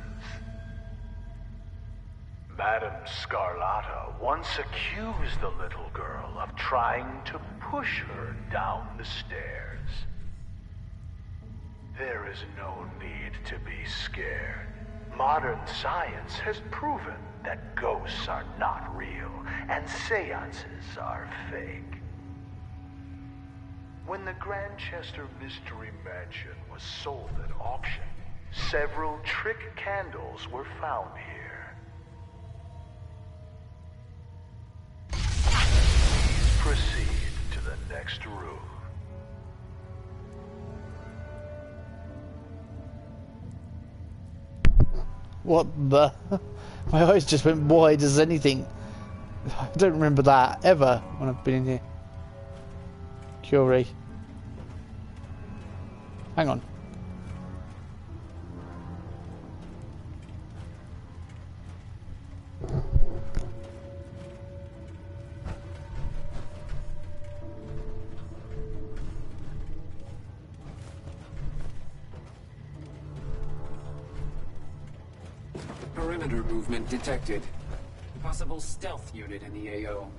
Madame Scarlata once accused the little girl of trying to push her down the stairs. There is no need to be scared. Modern science has proven that ghosts are not real and seances are fake. When the Grandchester Mystery Mansion was sold at auction, several trick candles were found here. Please proceed to the next room. What the? My eyes just went wide as anything. I don't remember that ever when I've been in here. Curie. Hang on. Perimeter movement detected. Possible stealth unit in the AO.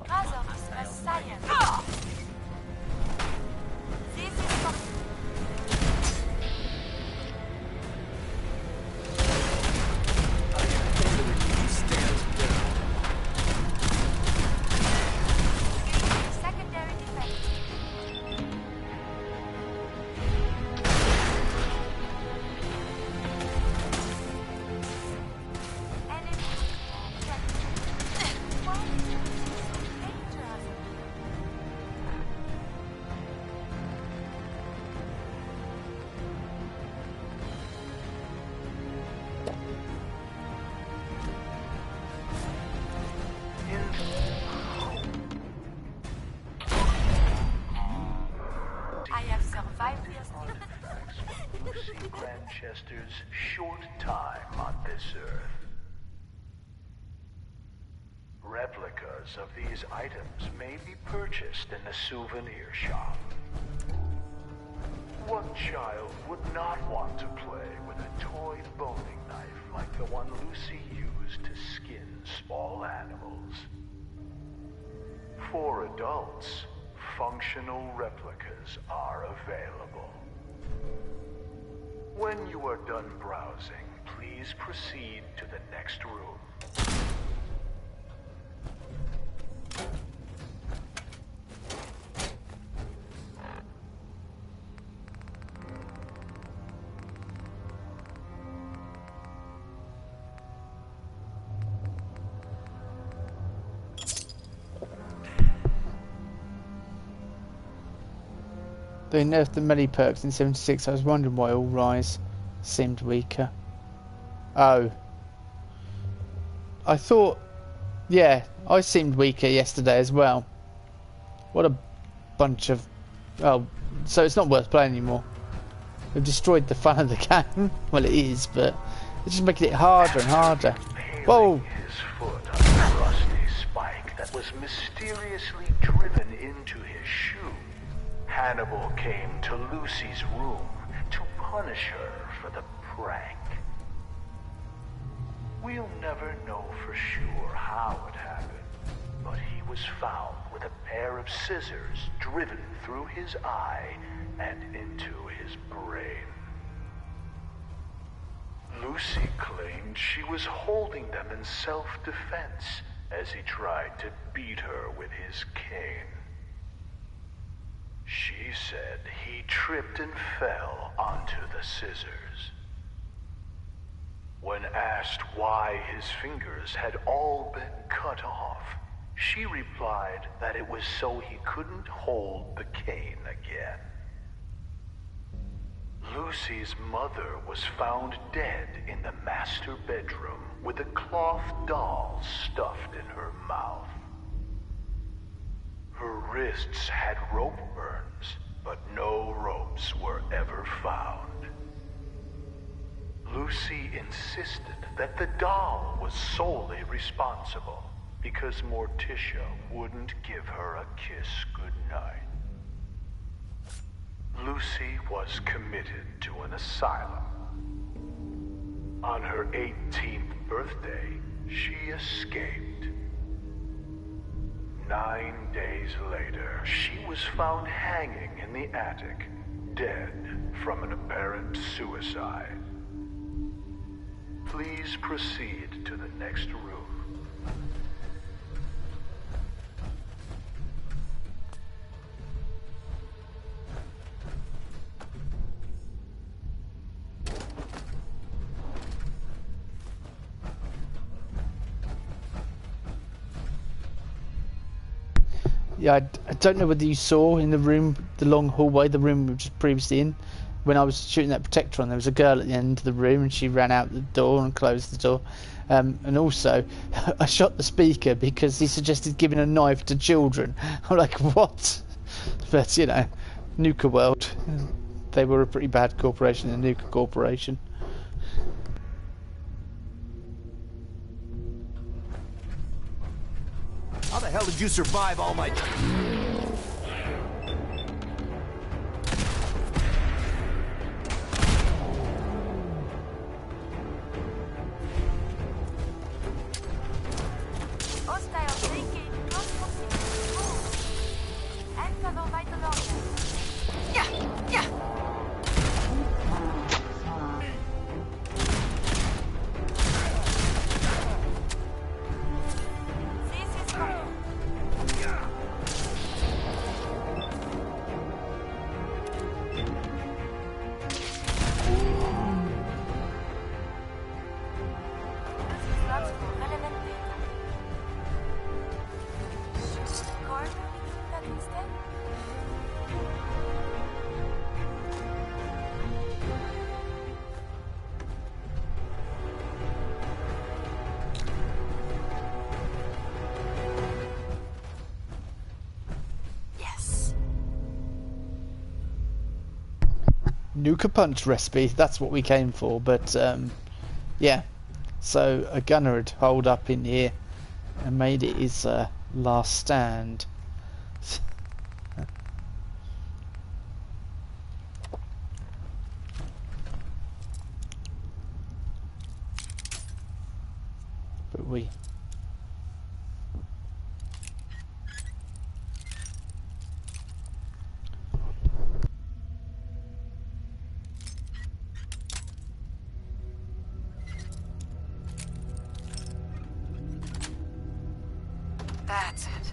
Mother is Messiah. This is for Stand down. secondary defense. Enemy check. Why is it so dangerous? I have survived this. Lucy Grandchester's short time on this earth. Replicas of these items may be purchased in the souvenir shop. What child would not want to play with a toy boning knife like the one Lucy used to skin small animals? For adults, functional replicas are available. When you are done browsing, please proceed to the next room. They nerfed the melee perks in 76. I was wondering why All Rise seemed weaker. Oh. I thought... Yeah, I seemed weaker yesterday as well. What a bunch of... Oh, so it's not worth playing anymore. We've destroyed the fun of the game. Well, it is, but it's just making it harder and harder. Whoa! His foot on the rusty spike that was mysteriously driven into his shoe. Hannibal came to Lucy's room to punish her for the prank. We'll never know for sure how it happened, but he was found with a pair of scissors driven through his eye and into his brain. Lucy claimed she was holding them in self-defense as he tried to beat her with his cane. She said he tripped and fell onto the scissors. When asked why his fingers had all been cut off, she replied that it was so he couldn't hold the cane again. Lucy's mother was found dead in the master bedroom with a cloth doll stuffed in her mouth. Her wrists had rope burns, but no ropes were ever found. Lucy insisted that the doll was solely responsible because Morticia wouldn't give her a kiss goodnight. Lucy was committed to an asylum. On her 18th birthday, she escaped. 9 days later, she was found hanging in the attic, dead from an apparent suicide. Please proceed to the next room. Yeah, I don't know whether you saw in the room, the long hallway, the room we were just previously in, when I was shooting that protector on, there was a girl at the end of the room and she ran out the door and closed the door. And also, I shot the speaker because he suggested giving a knife to children. I'm like, what? But, you know, Nuka World, they were a pretty bad corporation, the Nuka Corporation. How the hell did you survive all my... Nuka Punch recipe, that's what we came for, but yeah, so a gunner had holed up in here and made it his last stand. But we... That's it.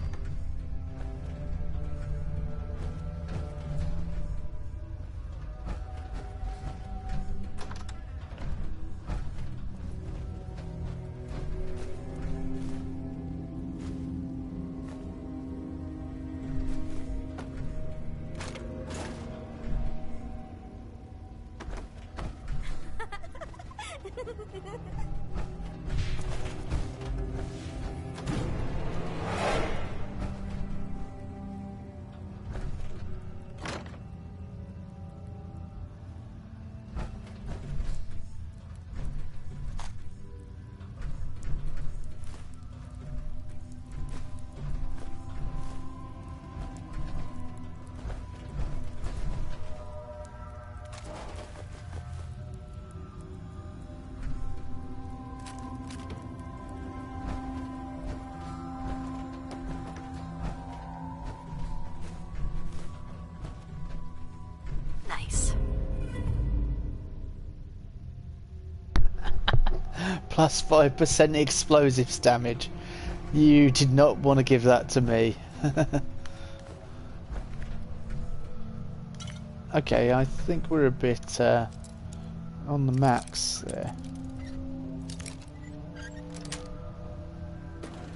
Plus 5% explosives damage. You did not want to give that to me. Okay, I think we're a bit on the max there.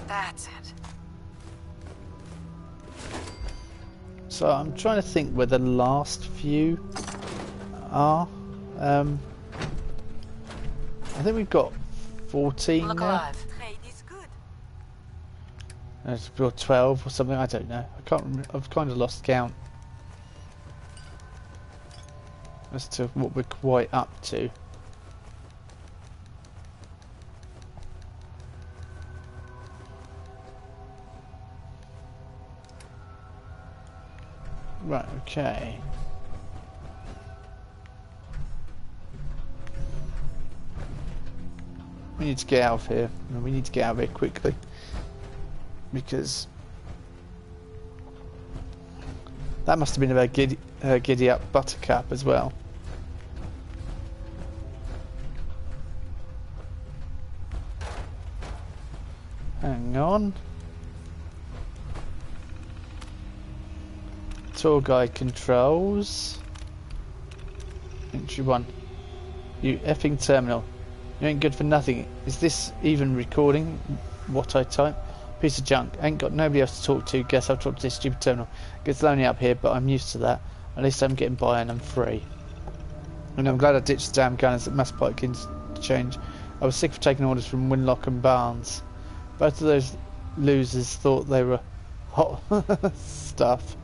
That's it. So I'm trying to think where the last few are. I think we've got 14 Look now. alive. Or 12 or something, I don't know. I can't remember. I've kind of lost count as to what we're quite up to. Right, okay. we need to get out of here. And we need to get out of here quickly. Because that must have been about giddy up Buttercup as well. Hang on. Tour guide controls. Entry 1. You effing terminal. You ain't good for nothing. Is this even recording what I type? Piece of junk. Ain't got nobody else to talk to. Guess I'll talk to this stupid terminal. Gets lonely up here, but I'm used to that. At least I'm getting by and I'm free. And I'm glad I ditched the damn gunners at Mass Pike Interchange. I was sick of taking orders from Winlock and Barnes. Both of those losers thought they were hot stuff.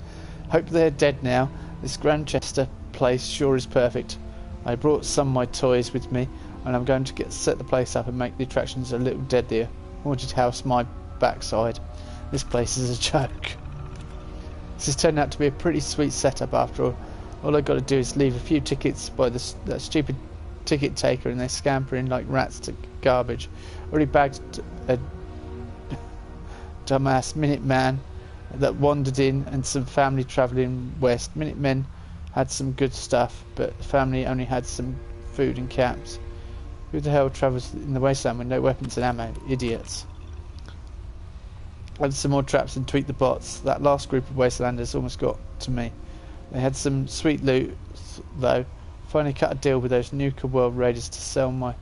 Hope they're dead now. This Grantchester place sure is perfect. I brought some of my toys with me, and I'm going to set the place up and make the attractions a little deadlier. Haunted house my backside. This place is a joke. This has turned out to be a pretty sweet setup after all. All I've got to do is leave a few tickets by that stupid ticket taker, and they scamper in like rats to garbage. Already bagged a dumbass Minuteman that wandered in, and some family travelling west. Minutemen had some good stuff, but the family only had some food and caps. Who the hell travels in the wasteland with no weapons and ammo? Idiots. Had some more traps and tweak the bots. That last group of wastelanders almost got to me. They had some sweet loot though. Finally cut a deal with those Nuka World raiders to sell my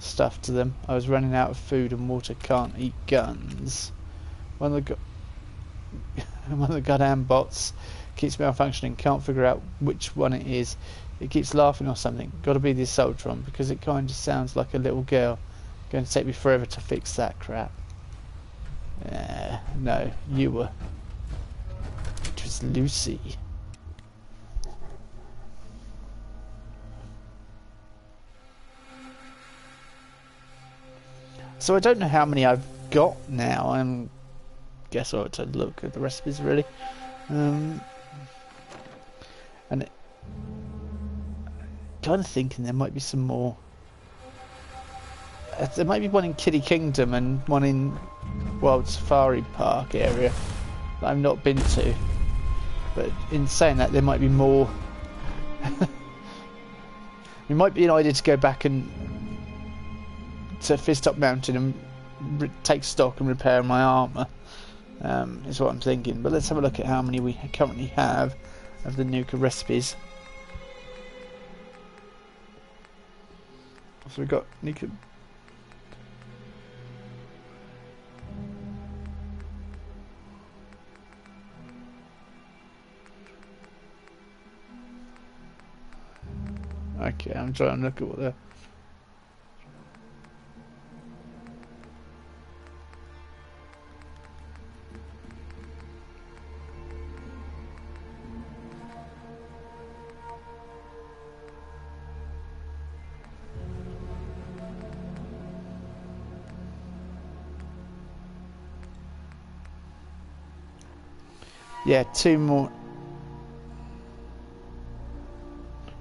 stuff to them. I was running out of food and water. Can't eat guns. One of the goddamn bots keeps malfunctioning. Can't figure out which one it is. It keeps laughing or something. Got to be the Assaultron because it kind of sounds like a little girl. Going to take me forever to fix that crap. No, you were. It was Lucy. So I don't know how many I've got now. Guess I ought to look at the recipes really. And kind of thinking there might be some more. There might be one in Kiddie Kingdom and one in Wild Safari Park area that I've not been to. But in saying that, there might be more. It might be an idea to go back and to Fist-Up Mountain and take stock and repair my armour. Is what I'm thinking. But let's have a look at how many we currently have of the Nuka recipes. So we've got Nuka. Okay, I'm trying to look at what they're. Yeah, 2 more.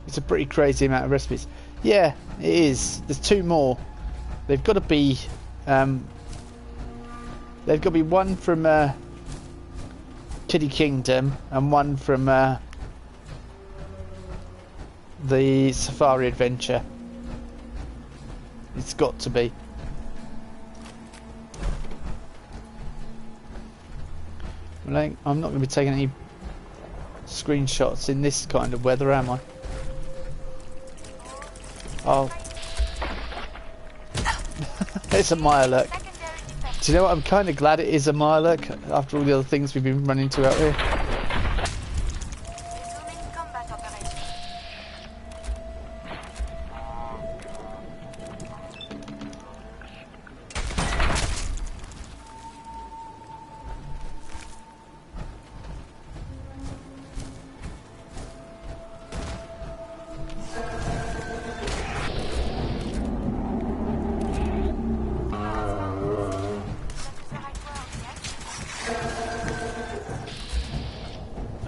It's a pretty crazy amount of recipes. Yeah, it is. There's 2 more. They've got to be. They've got to be one from Kiddie Kingdom and one from the Safari Adventure. It's got to be. I'm not going to be taking any screenshots in this kind of weather, am I? Oh. It's a Mirelurk. Do you know what? I'm kind of glad it is a Mirelurk after all the other things we've been running into out here.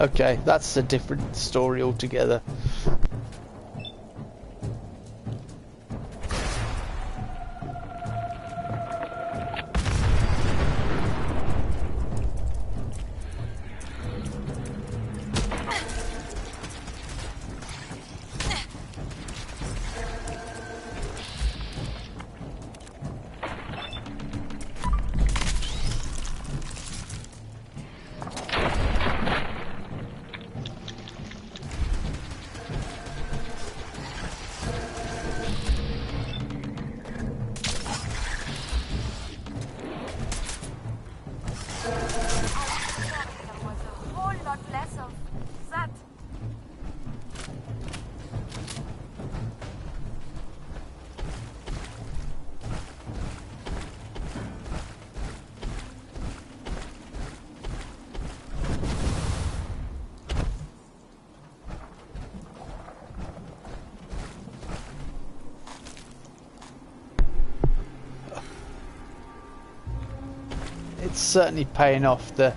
Okay, that's a different story altogether. it's certainly paying off the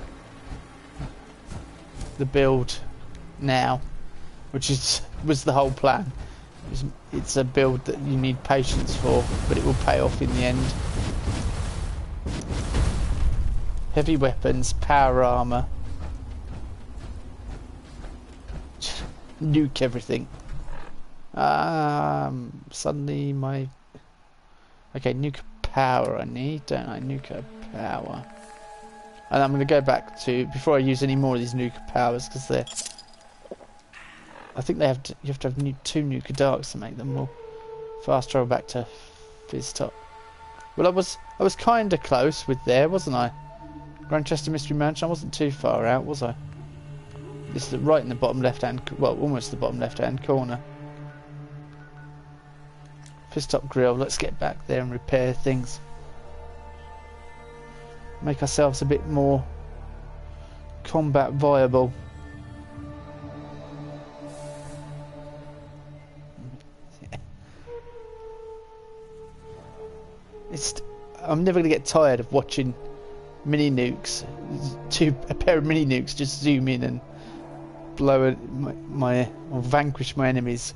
build now, which was the whole plan. It's a build that you need patience for, but it will pay off in the end. Heavy weapons, power armor, nuke everything. Suddenly my nuke power I need, don't I? Nuke power. And I'm going to go back to, before I use any more of these nuke powers, because they're, I think they have to, you have to have two nuke darks to make them more. Fast travel back to Fizz Top. Well, I was kind of close with there, wasn't I? Grantchester Mystery Mansion. I wasn't too far out, was I? This is right in the bottom left hand, well, almost the bottom left hand corner. Fizz Top Grill. Let's get back there and repair things. Make ourselves a bit more combat viable. I'm never going to get tired of watching mini nukes. A pair of mini nukes just zoom in and blow or vanquish my enemies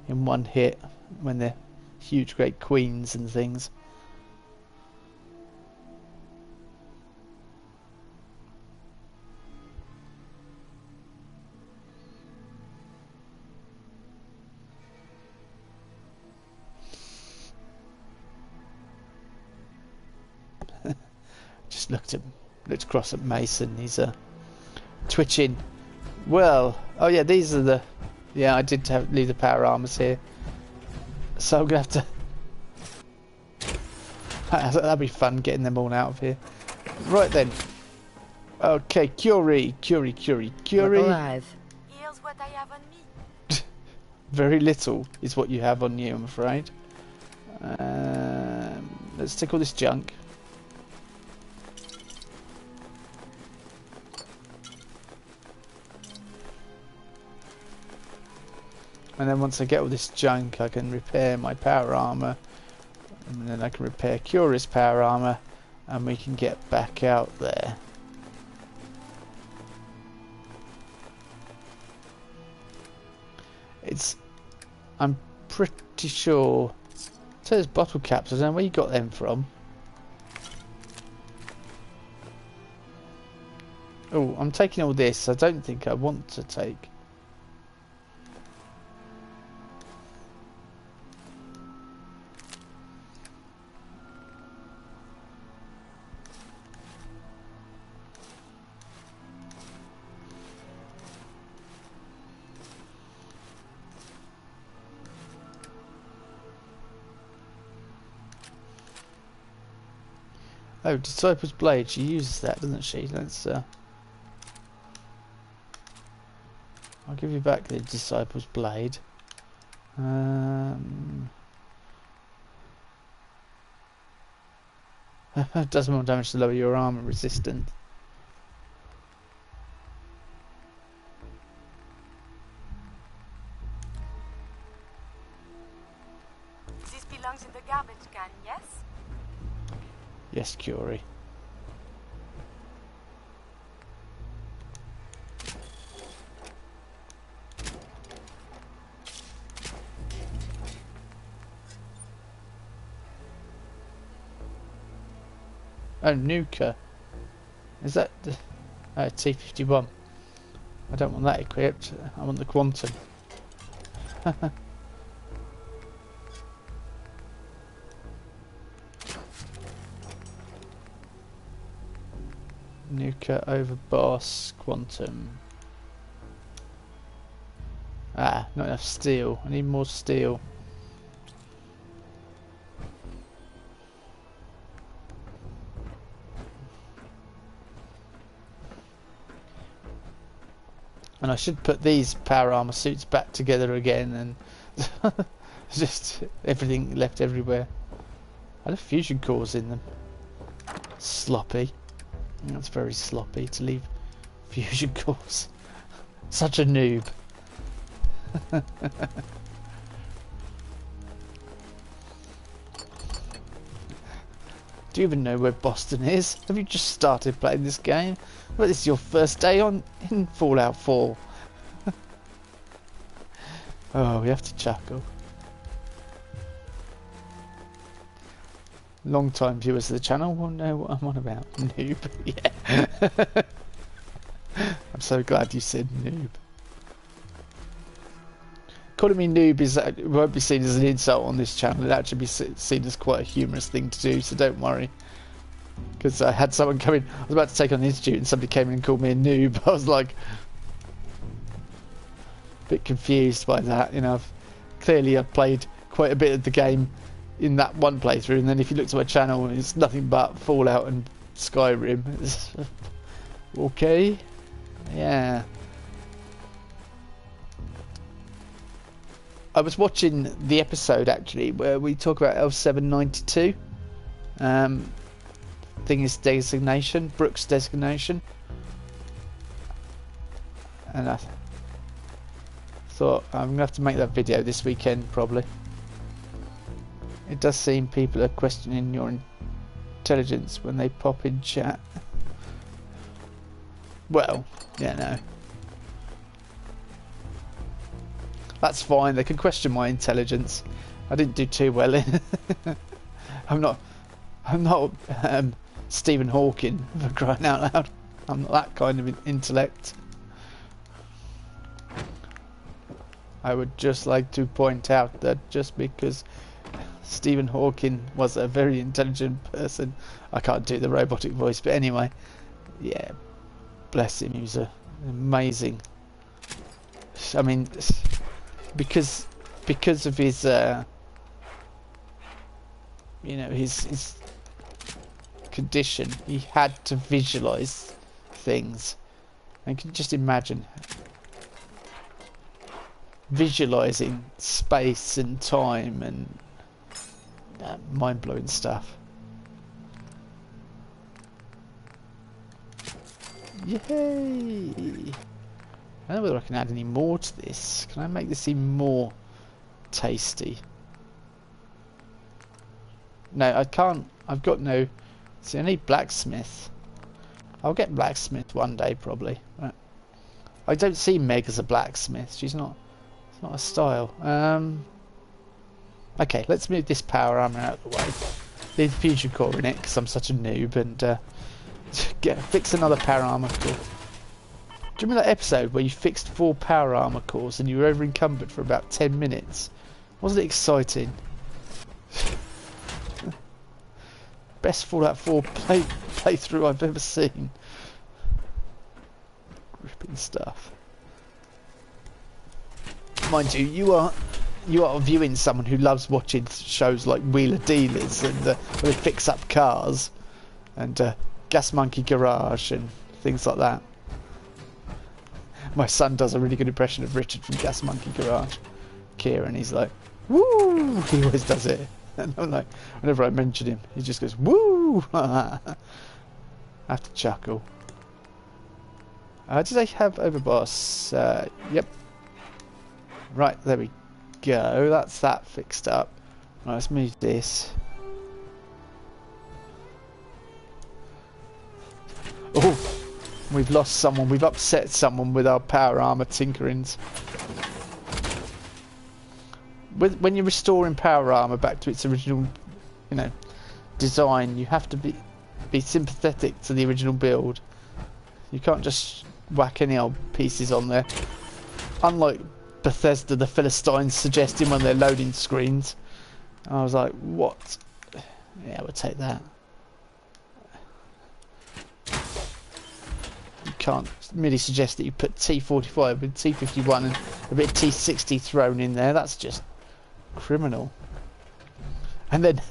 in one hit when they're huge, great queens and things. Just looked across at Mason. He's twitching. Well, oh yeah, these are the. Yeah, I did leave the power armors here, so I'm gonna have to. That'd be fun getting them all out of here. Right then. Okay, Curie. Look alive. Here's what I have on me. Very little is what you have on you, I'm afraid. Let's take all this junk. And then once I get all this junk, I can repair my power armor, and then I can repair Curie's power armor, and we can get back out there. I'm pretty sure. So there's bottle caps. I don't know where you got them from. Oh, I'm taking all this. I don't think I want to take. Oh, Disciple's Blade, she uses that, doesn't she? Let's, I'll give you back the Disciple's Blade. Does more damage to lower your armor resistance. This belongs in the garbage can, yes? Yes, Curie. Oh, Nuka. Is that the T-51? I don't want that equipped. I want the Quantum. Nuka over boss, Quantum. Ah, not enough steel. I need more steel. And I should put these power armor suits back together again, and just everything left everywhere. I had fusion cores in them. Sloppy. That's very sloppy to leave fusion cores. Such a noob. Do you even know where Boston is? Have you just started playing this game? Well, this is your first day in Fallout 4. Oh, we have to chuckle. Long time viewers of the channel will know what I'm on about. Noob. Yeah. I'm so glad you said noob. Calling me noob won't be seen as an insult on this channel. It'll actually be seen as quite a humorous thing to do, so don't worry. Because I had someone come in, I was about to take on the Institute and somebody came in and called me a noob. I was like, a bit confused by that. You know, clearly I've played quite a bit of the game in that one playthrough, and then if you look to my channel, it's nothing but Fallout and Skyrim. It's okay, yeah. I was watching the episode actually where we talk about L792. Thing's designation, Brooks' designation, and I thought I'm gonna have to make that video this weekend probably. It does seem people are questioning your intelligence when they pop in chat. Well, yeah, no. That's fine, they can question my intelligence. I didn't do too well in I'm not Stephen Hawking, for crying out loud. I'm not that kind of intellect. I would just like to point out that just because Stephen Hawking was a very intelligent person, I can't do the robotic voice, but anyway, yeah, bless him, he was amazing. I mean, because of his you know, his condition, he had to visualize things. I can just imagine visualizing space and time and mind-blowing stuff. Yay! I don't know whether I can add any more to this. Can I make this even more tasty? No, I can't. I've got no... See, I need blacksmith. I'll get blacksmith one day probably. Right. I don't see Meg as a blacksmith. She's not... It's not a style. Okay, let's move this power armor out of the way. Leave the fusion core in it because I'm such a noob, and fix another power armor core. Do you remember that episode where you fixed 4 power armor cores and you were over encumbered for about 10 minutes? Wasn't it exciting? Best Fallout 4 playthrough I've ever seen. Gripping stuff. Mind you, you are viewing someone who loves watching shows like Wheeler Dealers and where they fix up cars and Gas Monkey Garage and things like that. My son does a really good impression of Richard from Gas Monkey Garage, Kieran. He's like, woo! He always does it. And I'm like, whenever I mention him, he just goes, woo! I have to chuckle. Did I have Overboss? Yep. Right, there we go. That's that fixed up. Right, let's move this. Oh! We've lost someone. We've upset someone with our power armor tinkerings. When you're restoring power armor back to its original, you know, design, you have to be sympathetic to the original build. You can't just whack any old pieces on there. Unlike Bethesda, the Philistines suggesting when they're loading screens. I was like, what? Yeah, we'll take that. You can't merely suggest that you put T45 with T51 and a bit of T60 thrown in there. That's just criminal. And then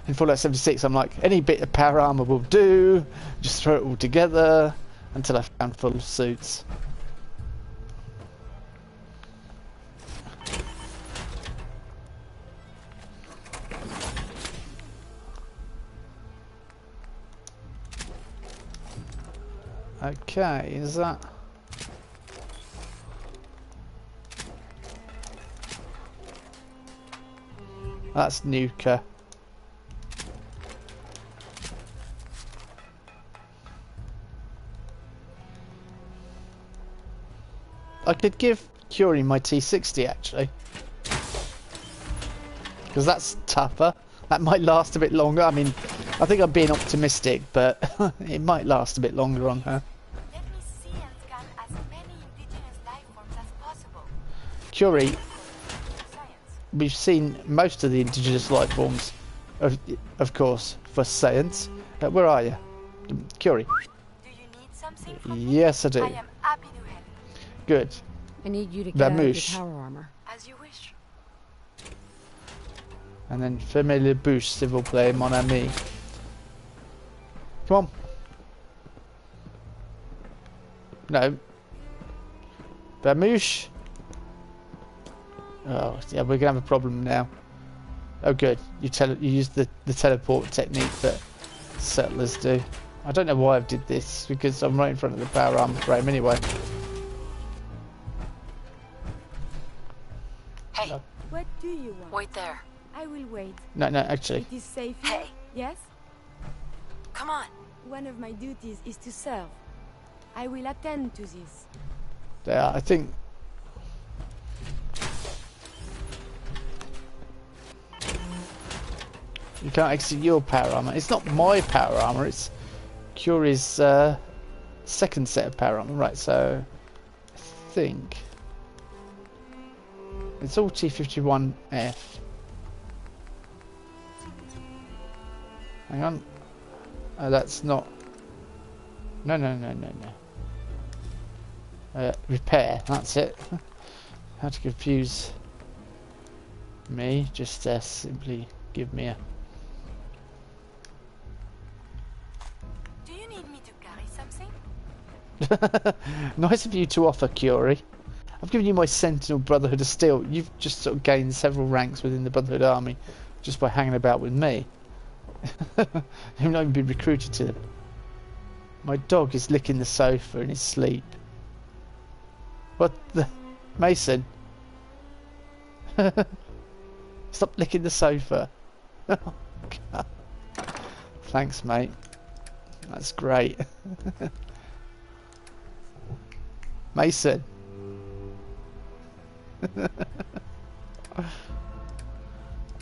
in Fallout 76 I'm like, any bit of power armor will do, just throw it all together until I found full suits. Okay, is that... That's Nuka. I could give Curie my T60 actually, because that's tougher. That might last a bit longer. I mean, I think I'm being optimistic, but it might last a bit longer on her. Let me see and scan as many indigenous life forms as possible. Curie, we've seen most of the indigenous life forms, of course, for science. Where are you? Curie. Do you need something from me? Yes, I do. I am happy to help. Good. I need you to get out of your Vamoosh. power armor. As you wish. And then fermez le bouche, s'il vous plaît, mon ami. Come on. No. Vamoosh. Oh, yeah, we're gonna have a problem now. Oh, good. You use the teleport technique that settlers do. I don't know why I did this, because I'm right in front of the power armor frame anyway. Hey. No. What do you want? Wait there. I will wait. No, actually. It is safe here? Hey. Yes? Come on. One of my duties is to serve. I will attend to this. Yeah, I think. You can't exit your power armor. It's not my power armor, it's Curie's second set of power armor. Right, so I think it's all T51F. Hang on. Oh, that's not. No. Repair, that's it. How to confuse me, just simply give me a... Do you need me to carry something? Nice of you to offer, Curie. I've given you my Sentinel Brotherhood of Steel. You've just sort of gained several ranks within the Brotherhood army just by hanging about with me. You've not even been recruited to them. My dog is licking the sofa in his sleep. What the... Mason? Stop licking the sofa. Oh, God. Thanks, mate. That's great. Mason.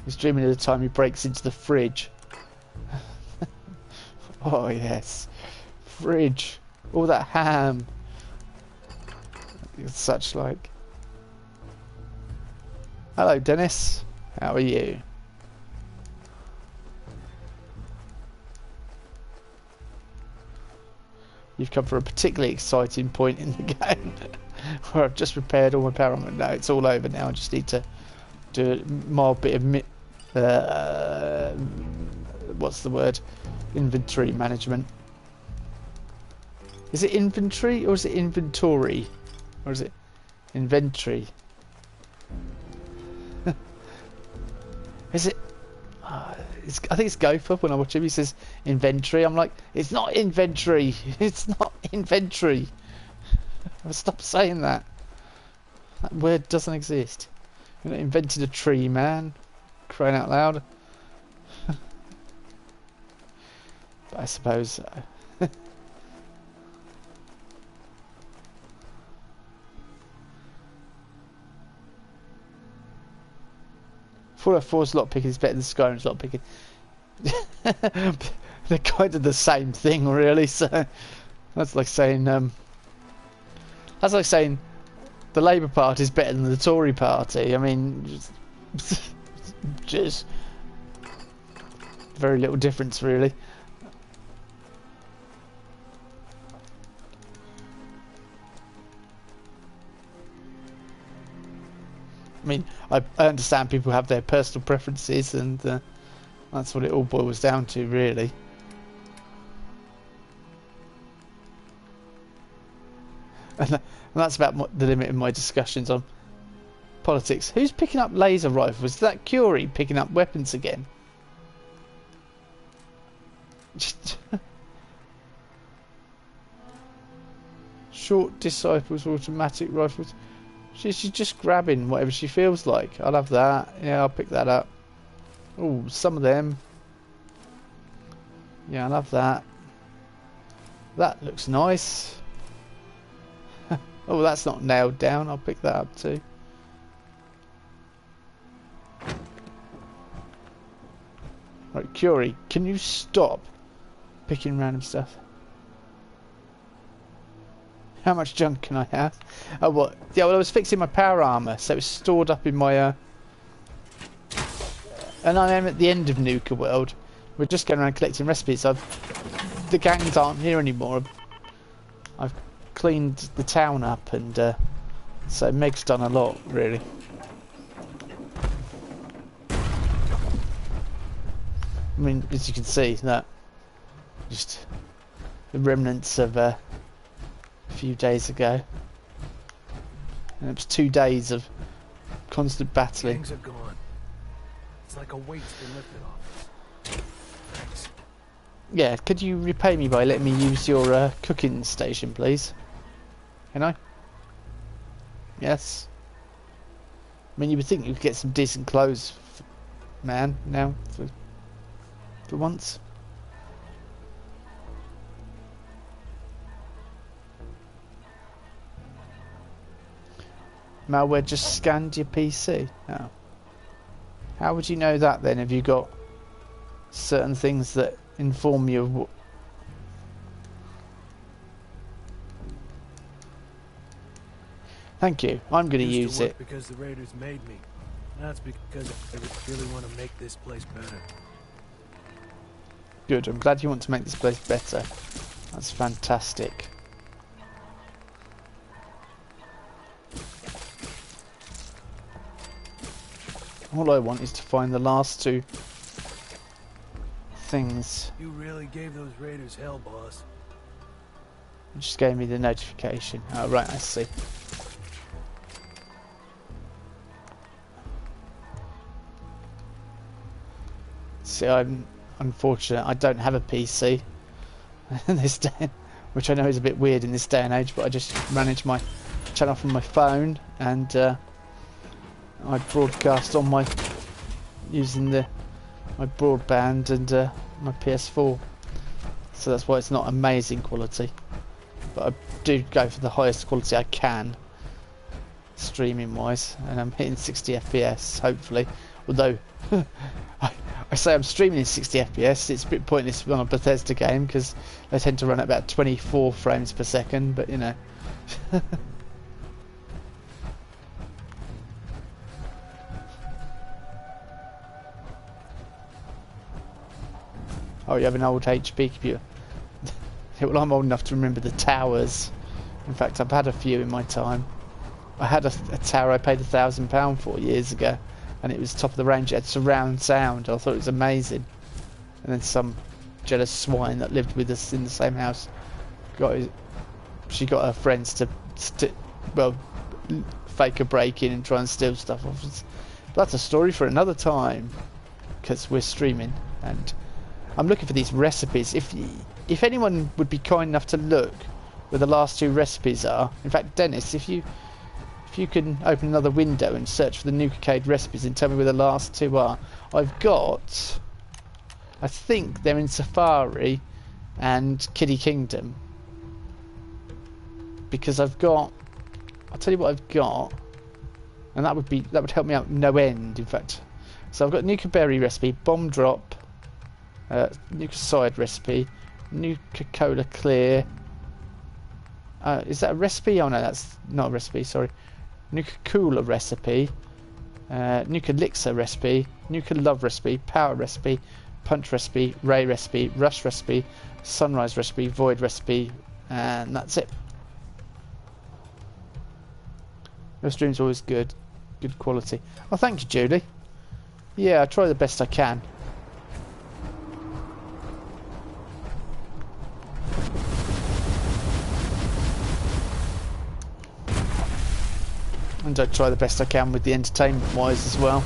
He's dreaming of the time he breaks into the fridge. Oh yes, fridge, all that ham, such like. Hello Dennis, how are you? You've come for a particularly exciting point in the game where I've just repaired all my power armor. No, it's all over now. I just need to do a mild bit of what's the word? Inventory management. Is it inventory or is it inventory? Or is it inventory? Is it? I think it's Gopher. When I watch him, he says inventory. I'm like, it's not inventory. It's not inventory. Stop saying that. That word doesn't exist. You invented a tree, man. Crying out loud. But I suppose so. Fallout 4's lockpicking is better than Skyrim's lockpicking. They're kind of the same thing, really. So that's like saying the Labour Party is better than the Tory Party. I mean, just very little difference, really. I mean, I understand people have their personal preferences, and that's what it all boils down to, really. And that's about the limit of my discussions on politics. Who's picking up laser rifles? Is that Curie picking up weapons again? Short disciples, automatic rifles. She's just grabbing whatever she feels like. I'll have that. Yeah, I'll pick that up. Oh, some of them. Yeah, I'll have that. That looks nice. Oh, that's not nailed down. I'll pick that up too. Right, Curie, can you stop picking random stuff? How much junk can I have? Oh, what? Yeah, well, I was fixing my power armor, so it was stored up in my, And I am at the end of Nuka World. We're just going around collecting recipes. The gangs aren't here anymore. I've cleaned the town up, and so Meg's done a lot, really. I mean, as you can see, that just the remnants of a few days ago. And it was 2 days of constant battling. Things are gone. It's like a weight's been lifted off. Thanks. Yeah, could you repay me by letting me use your cooking station, please? Can I? Yes. I mean, you would think you could get some decent clothes, man, now, for once. Malware just scanned your PC. Oh. How would you know that then? Have you got certain things that inform you of what? Thank you. I'm going to use it. Because the Raiders made me. That's because I really want to make this place better. Good. I'm glad you want to make this place better. That's fantastic. All I want is to find the last 2 things. You really gave those Raiders hell, boss. It just gave me the notification. Oh, right, I see. See, I'm unfortunate. I don't have a PC in this day, which I know is a bit weird in this day and age, but I just manage my channel from my phone, and I broadcast on my using my broadband and my PS4, so that's why it's not amazing quality, but I do go for the highest quality I can streaming wise, and I'm hitting 60 FPS hopefully, although I say I'm streaming in 60 FPS, it's a bit pointless on a Bethesda game because they tend to run at about 24 frames per second, but you know. Oh, you have an old HP computer. Well, I'm old enough to remember the towers. In fact, I've had a few in my time. I had a tower I paid £1,000 for years ago, and it was top of the range. It had surround sound. I thought it was amazing. And then some jealous swine that lived with us in the same house she got her friends to fake a break-in and try and steal stuff off us. But that's a story for another time, because we're streaming and I'm looking for these recipes. If anyone would be kind enough to look where the last 2 recipes are. In fact, Dennis, if you can open another window and search for the Nuka-Cade recipes and tell me where the last 2 are. I think they're in Safari and Kiddie Kingdom, because I'll tell you what I've got, and that would help me out no end, in fact. So I've got Nuka Berry recipe, Bomb Drop, Nuka Side recipe, Nuka Cola Clear. Is that a recipe? Oh no, that's not a recipe, sorry. Nuka Cooler recipe, Nuka Elixir recipe, Nuka Love recipe, Power recipe, Punch recipe, Ray recipe, Rush recipe, Sunrise recipe, Void recipe, and that's it. Your stream's always good quality. Oh, thank you, Julie. Yeah, I try the best I can. And I try the best I can with the entertainment wise as well.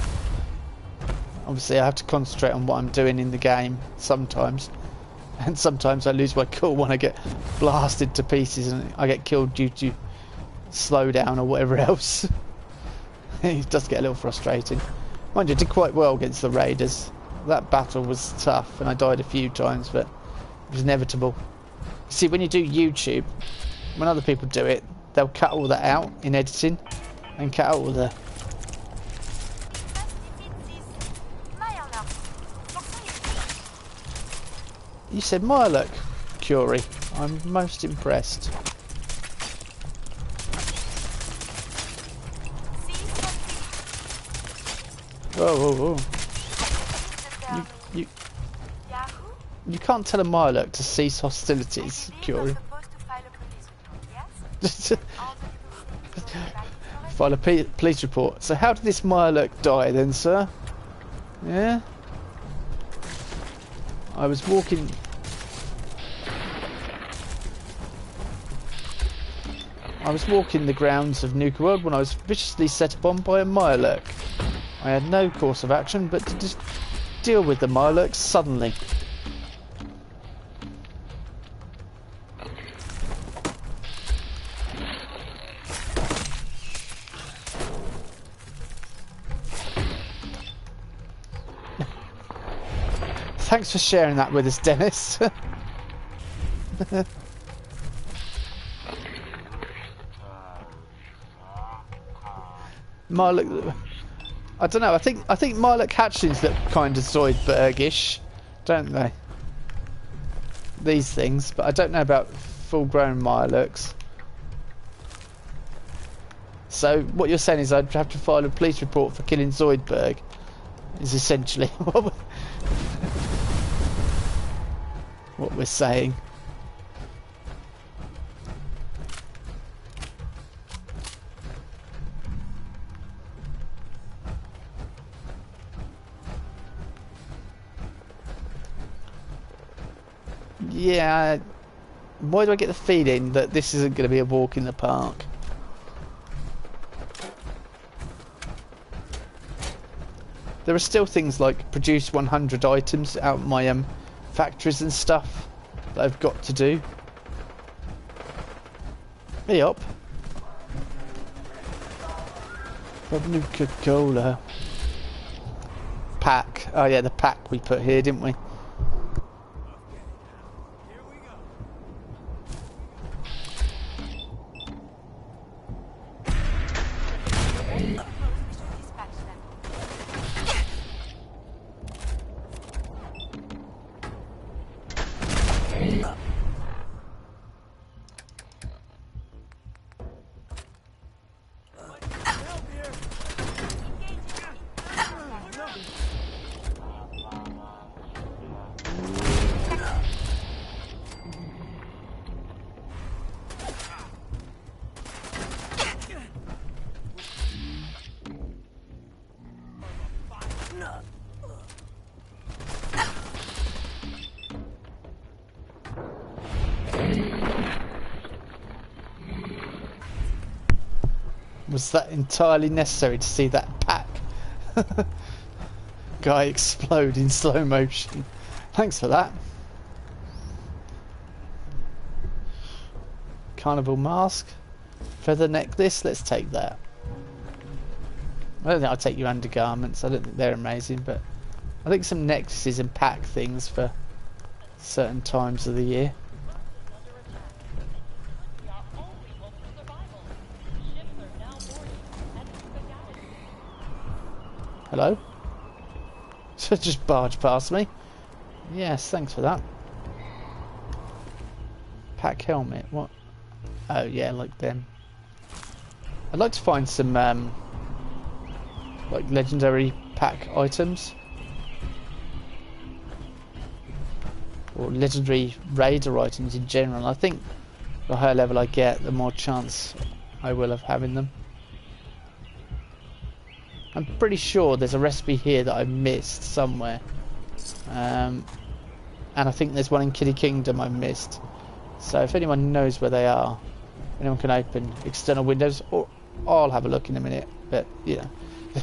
Obviously I have to concentrate on what I'm doing in the game sometimes, and sometimes I lose my cool when I get blasted to pieces and I get killed due to slowdown or whatever else. It does get a little frustrating. Mind you, I did quite well against the Raiders. That battle was tough and I died a few times, but it was inevitable. See, when you do YouTube, when other people do it, they'll cut all that out in editing and cut out all the... You said Mirelurk, Curie. I'm most impressed. Whoa, whoa, whoa. You can't tell a Mirelurk to cease hostilities, Curie. File a police report. So how did this Mirelurk die then, sir? Yeah? I was walking... the grounds of Nuka World when I was viciously set upon by a Mirelurk. I had no course of action but to just deal with the Mirelurk suddenly. Thanks for sharing that with us, Dennis. Mirelurk, I don't know. I think Mirelurk hatchlings look kind of Zoidbergish, don't they? These things, but I don't know about full-grown Mirelurks. So what you're saying is I'd have to file a police report for killing Zoidberg. Is essentially what we're saying. Yeah, why do I get the feeling that this isn't going to be a walk in the park? There are still things like produce 100 items out of my factories and stuff that I've got to do. Hey up. Nuka-Cola. Pack. Oh yeah, the pack we put here, didn't we? Was that entirely necessary to see that pack guy explode in slow motion? Thanks for that. Carnival mask, feather necklace, let's take that. I don't think I'll take your undergarments, I don't think they're amazing, but I think some necklaces and pack things for certain times of the year. Hello? So just barge past me. Yes, thanks for that. Pack helmet, what? Oh yeah, like them. I'd like to find some like legendary pack items. Or legendary raider items in general. I think the higher level I get, the more chance I will of having them. I'm pretty sure there's a recipe here that I missed somewhere. And I think there's one in Kitty Kingdom I missed. So if anyone knows where they are, anyone can open external windows, or I'll have a look in a minute. But, you know.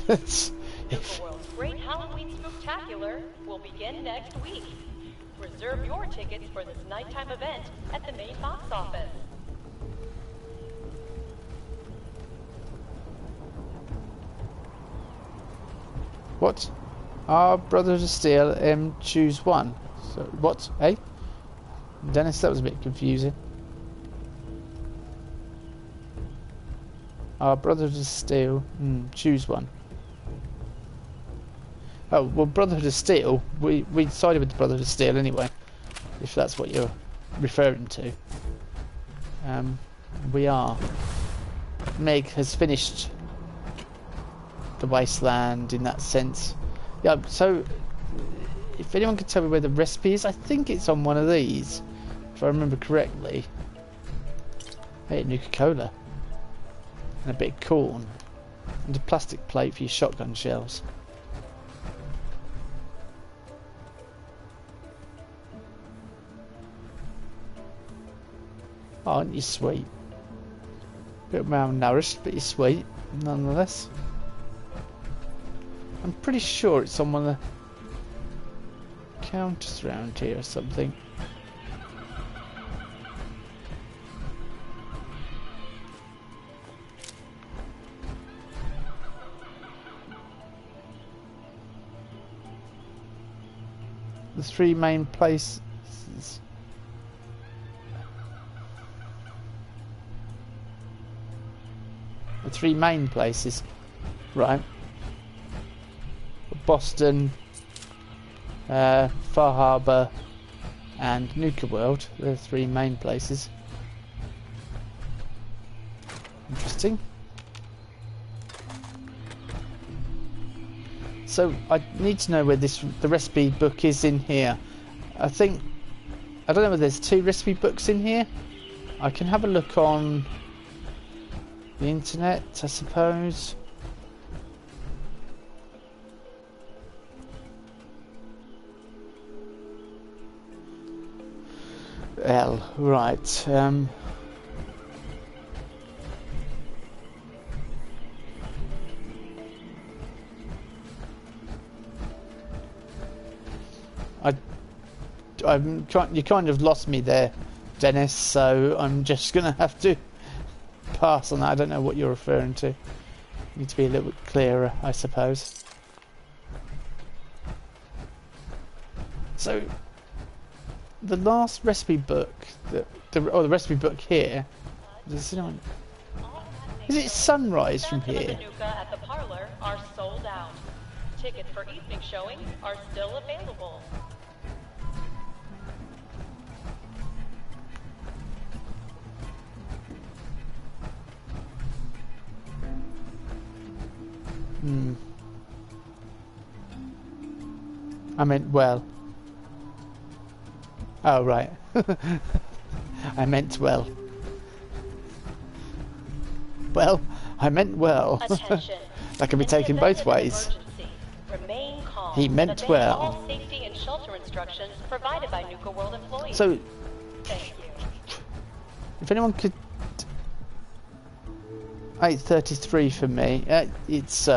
The world's great Halloween Spooktacular will begin next week. Reserve your tickets for this nighttime event at the main box office. What? Our Brothers of Steel, choose one. So, what? Eh? Dennis, that was a bit confusing. Our Brotherhood of Steel. Choose one. Oh, well, Brotherhood of Steel, we sided with the Brotherhood of Steel anyway, if that's what you're referring to. We are. Meg has finished the Wasteland in that sense. Yeah, so if anyone could tell me where the recipe is, I think it's on one of these, if I remember correctly. Hey, Nuka-Cola. And a bit of corn. And a plastic plate for your shotgun shells. Aren't you sweet? A bit malnourished, but you're sweet, nonetheless. I'm pretty sure it's on one of the counters around here or something. The three main places. The three main places, right? Boston, Far Harbour, and Nuka World. They're the three main places. Interesting. So I need to know where the recipe book is in here. I don't know whether there's two recipe books in here. I can have a look on the internet, I suppose. L, right. You kind of lost me there, Dennis, so I'm just gonna have to pass on that. I don't know what you're referring to. Need to be a little bit clearer, I suppose. So the last recipe book, the recipe book here. Is it sunrise from here? At the parlor are sold out. Tickets for evening showing are still available. I meant well. Oh, right. I meant well. Well, I meant well. That can be taken both ways. Remain calm. He meant well. All safety and shelter instructions provided by Nuka World employees. So, thank you. If anyone could, 8:33 for me. It's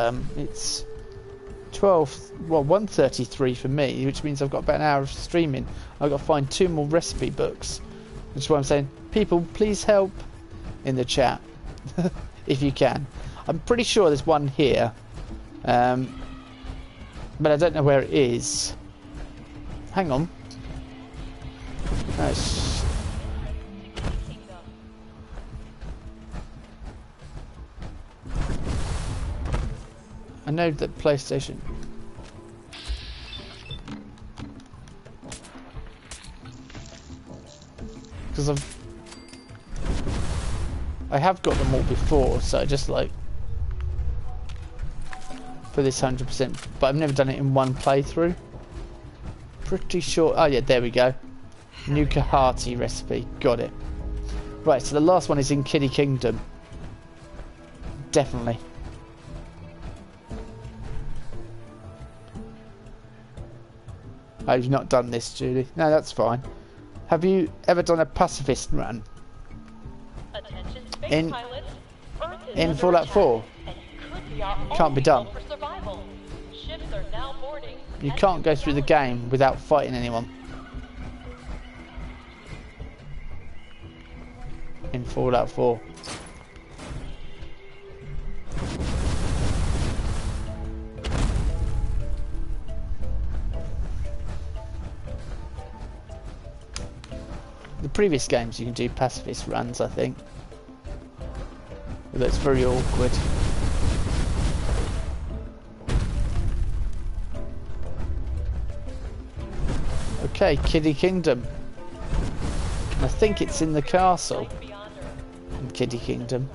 1:33 for me, which means I've got about an hour of streaming. I've got to find 2 more recipe books. Which is why I'm saying, people, please help in the chat if you can. I'm pretty sure there's one here, but I don't know where it is. Hang on. I know that PlayStation. Because I have got them all before, so just like for this 100%, but I've never done it in one playthrough. Pretty sure. Oh yeah, there we go. Nuka Hearty recipe. Got it. Right, so the last one is in Kiddie Kingdom. Definitely. Oh, you've not done this, Julie. No, that's fine. Have you ever done a pacifist run? In Fallout 4? Can't be done. You can't go through the game without fighting anyone. In Fallout 4. The previous games you can do pacifist runs, I think. That's very awkward. Okay, Kiddie Kingdom. I think it's in the castle. In Kiddie Kingdom.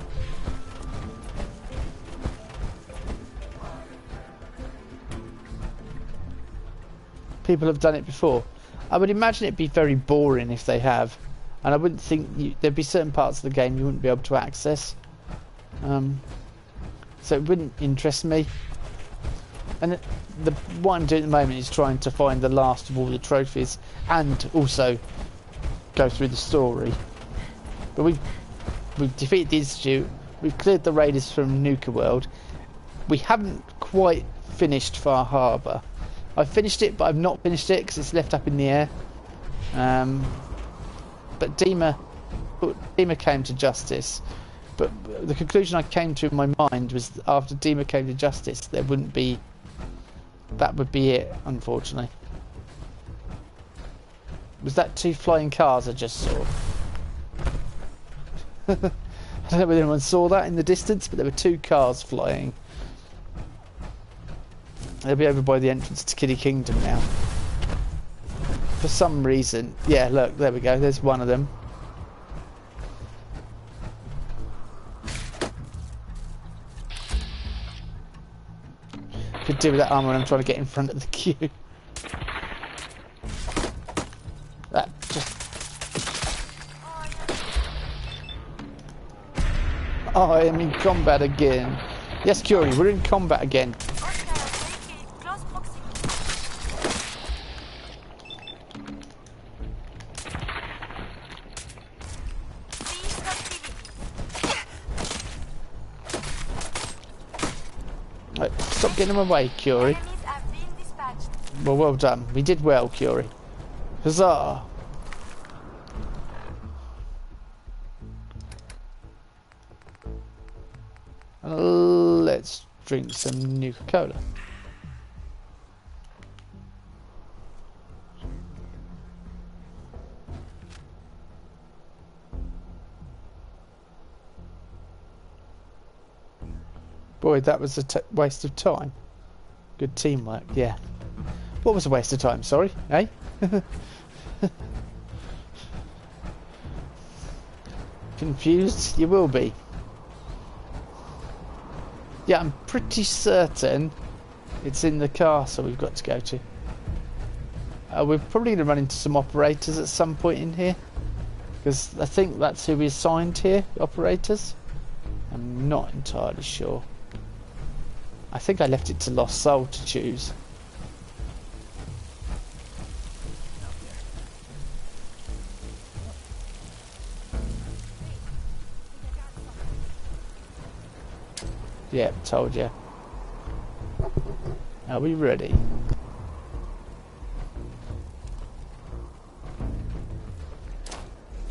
People have done it before. I would imagine it'd be very boring if they have. And I wouldn't think there'd be certain parts of the game you wouldn't be able to access. So it wouldn't interest me. And what I'm doing at the moment is trying to find the last of all the trophies and also go through the story. But we've defeated the Institute, we've cleared the raiders from Nuka World. We haven't quite finished Far Harbour. I've finished it, but I've not finished it because it's left up in the air. But Dima came to justice. But the conclusion I came to in my mind was after Dima came to justice, that would be it, unfortunately. Was that 2 flying cars I just saw? I don't know whether anyone saw that in the distance, but there were 2 cars flying. They'll be over by the entrance to Kiddie Kingdom now. For some reason. Yeah, look, there we go. There's one of them. Could do with that armor when I'm trying to get in front of the queue. That just... Oh, I am in combat again. Yes, Curie, we're in combat again. Right, stop getting them away, Curie. Well, well done. We did well, Curie. Huzzah! Let's drink some Nuka-Cola. Boy, that was a waste of time. Good teamwork, yeah. What was a waste of time, sorry, eh? Confused? You will be. Yeah, I'm pretty certain it's in the castle we've got to go to. We're probably going to run into some operators at some point in here. Because I think that's who we assigned here, operators. I'm not entirely sure. I think I left it to Lost Soul to choose. Yeah, told you. Are we ready?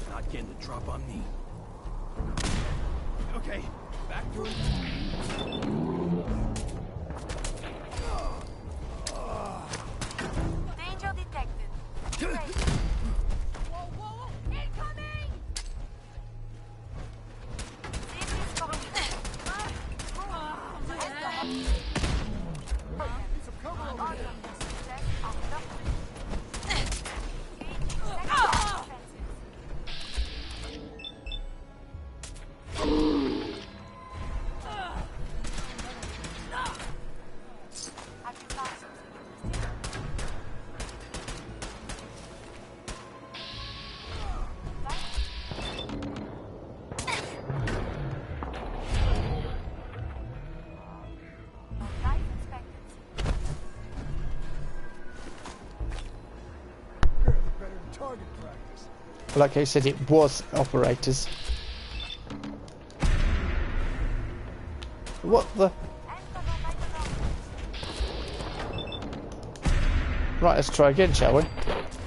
Not getting the drop on me. Okay, back to it. Danger detected. Great. Whoa, whoa, whoa! Incoming! Like I said, it was operators. What the? Right, let's try again, shall we?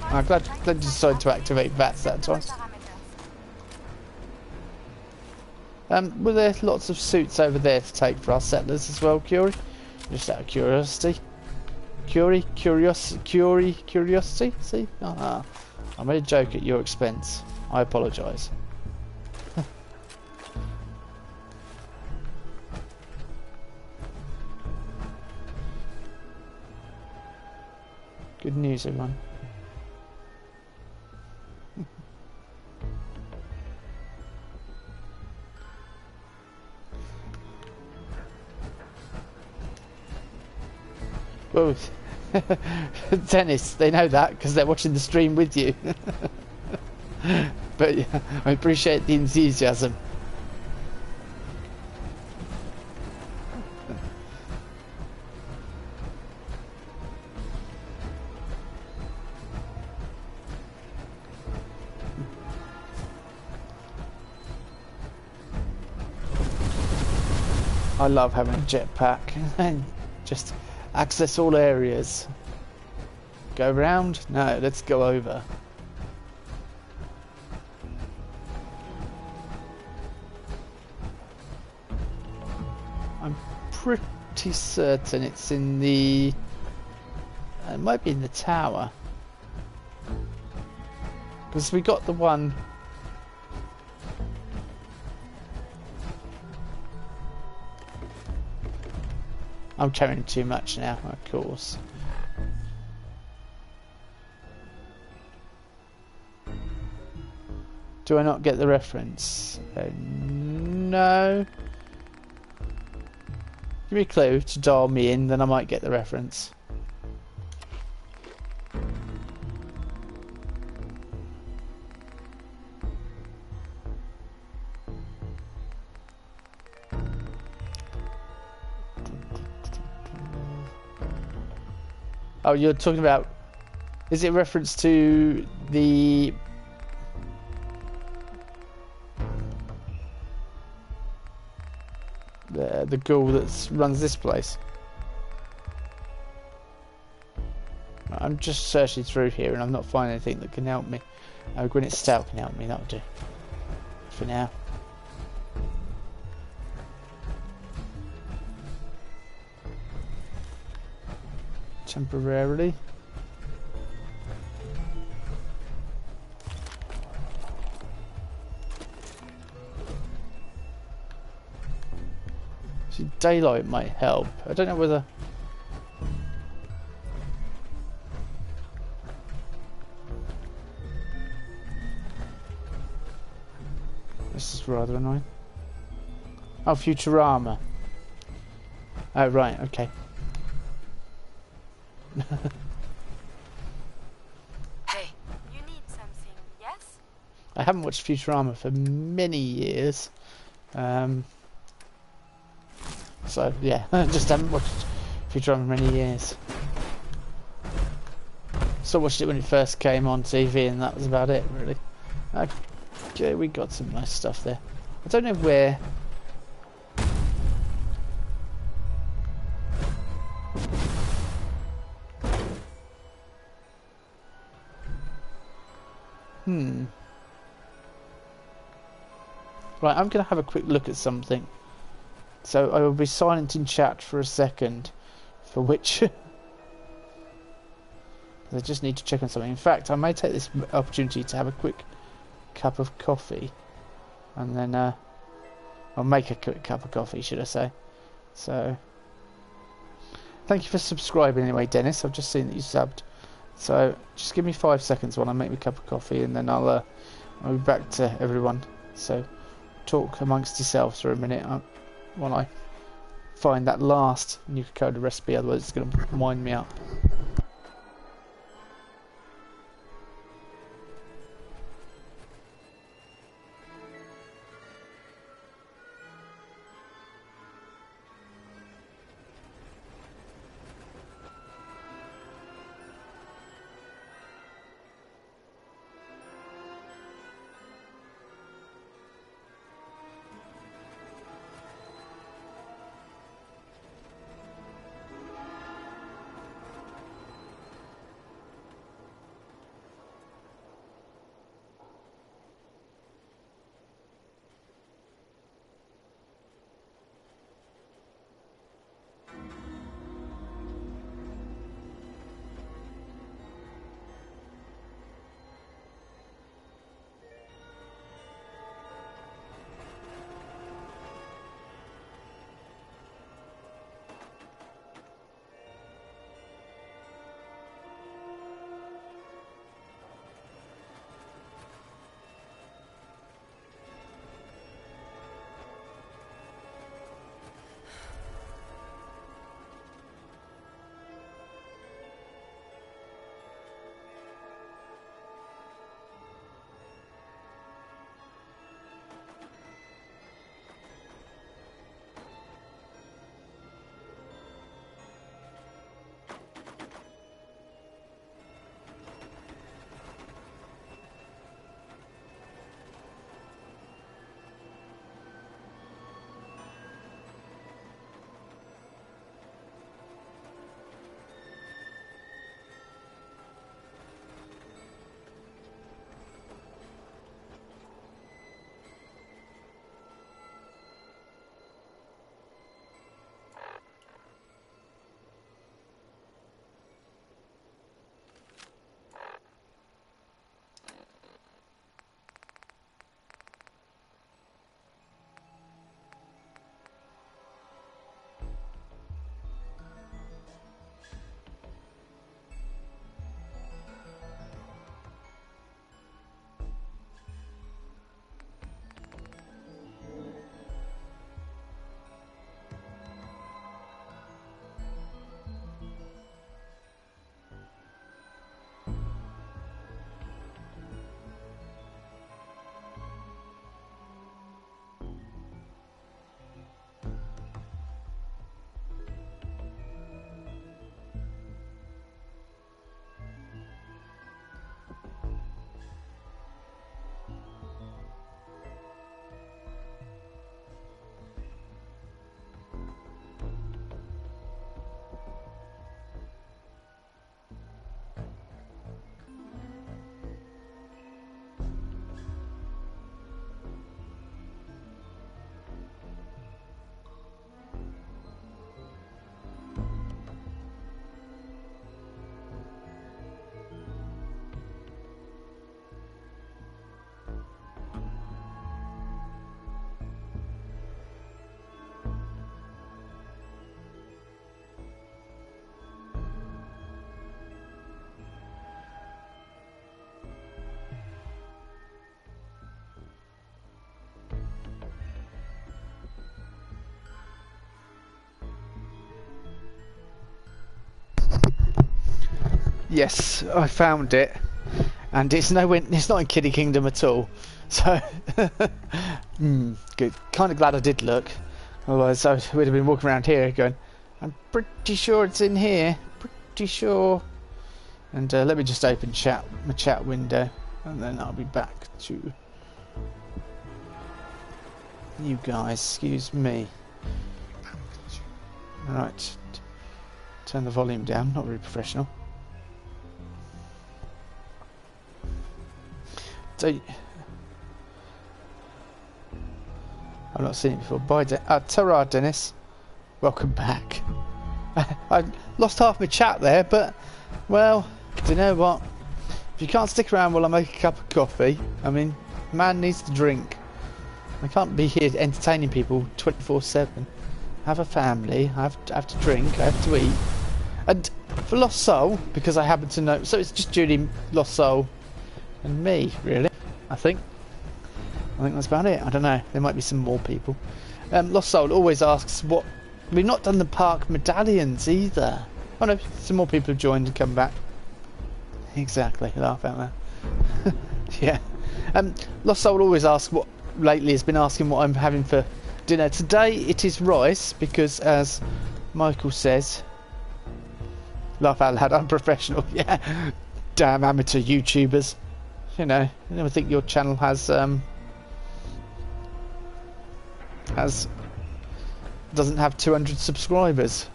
I'm glad they decided to activate VATS that time. Were there lots of suits over there to take for our settlers as well, Curie? Just out of curiosity. Curiosity? See? Ah. I made a joke at your expense. I apologise. Good news, everyone. Well, Dennis, they know that because they're watching the stream with you. But yeah, I appreciate the enthusiasm. I love having a jetpack and just access all areas. Go round? No, let's go over. I'm pretty certain it's in the... It might be in the tower. Because we got the one... I'm carrying too much now, of course. Do I not get the reference? No. Give me a clue to dial me in, then I might get the reference. Oh, you're talking about... Is it reference to the... The ghoul that runs this place? I'm just searching through here and I'm not finding anything that can help me. Oh, Gwyneth Stout can help me, that'll do. For now. Temporarily. See, daylight might help. I don't know whether... This is rather annoying. Oh, Futurama. Oh, right, okay. Hey. You need something, yes? I haven't watched Futurama for many years. So, yeah, I just haven't watched Futurama for many years. So I watched it when it first came on TV and that was about it, really. Okay, we got some nice stuff there. I don't know where... Right, I'm going to have a quick look at something. So I will be silent in chat for a second. For which... I just need to check on something. In fact, I may take this opportunity to have a quick cup of coffee. And then... I'll make a quick cup of coffee, should I say. So... Thank you for subscribing anyway, Dennis. I've just seen that you subbed. So, just give me 5 seconds while I make my cup of coffee. And then I'll be back to everyone. So... Talk amongst yourselves for a minute while I find that last nuka-cola recipe, otherwise it's going to wind me up. Yes, I found it, and it's nowhere. It's not in Kiddie Kingdom at all. So, good. Kind of glad I did look. Otherwise, I would have been walking around here going, "I'm pretty sure it's in here. Pretty sure." And let me just open my chat window, and then I'll be back to you guys. Excuse me. All right, turn the volume down. Not very professional. So, I've not seen it before. Bye, ta-ra, Dennis. Welcome back. I lost half my chat there, but, well, do you know what? If you can't stick around while I make a cup of coffee, I mean, man needs to drink. I can't be here entertaining people 24/7. I have a family, I have to drink, I have to eat. And for Lost Soul, because I happen to know... So it's just Judy, Lost Soul, and me, really, I think that's about it. I don't know, there might be some more people. Lost Soul always asks what... We've not done the park medallions either. Oh no, some more people have joined and come back. Exactly, laugh out there. Yeah. Lost Soul always asks what... Lately has been asking what I'm having for dinner. Today it is rice, because as Michael says... Laugh out loud, I'm professional, yeah. Damn amateur YouTubers. You know, I never think your channel has doesn't have 200 subscribers.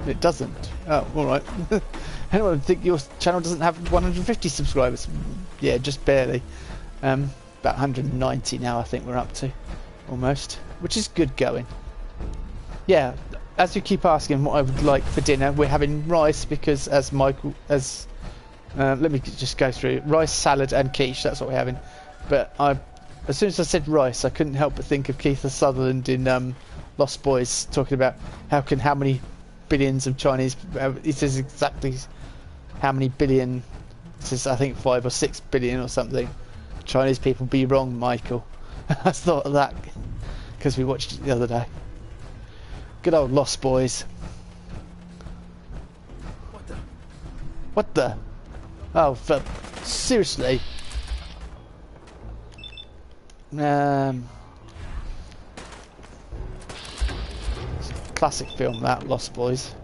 It doesn't. Oh, alright. Anyone think your channel doesn't have 150 subscribers? Yeah, just barely. About 190 now I think we're up to. Almost. Which is good going. Yeah, as you keep asking what I would like for dinner, we're having rice because as Michael... let me just go through rice, salad, and quiche. That's what we're having. But as soon as I said rice, I couldn't help but think of Keith Sutherland in Lost Boys talking about how many billions of Chinese. He says exactly how many billion. He says I think 5 or 6 billion or something. Chinese people be wrong, Michael. I thought of that because we watched it the other day. Good old Lost Boys. What the? Oh, seriously? Classic film, that, Lost Boys.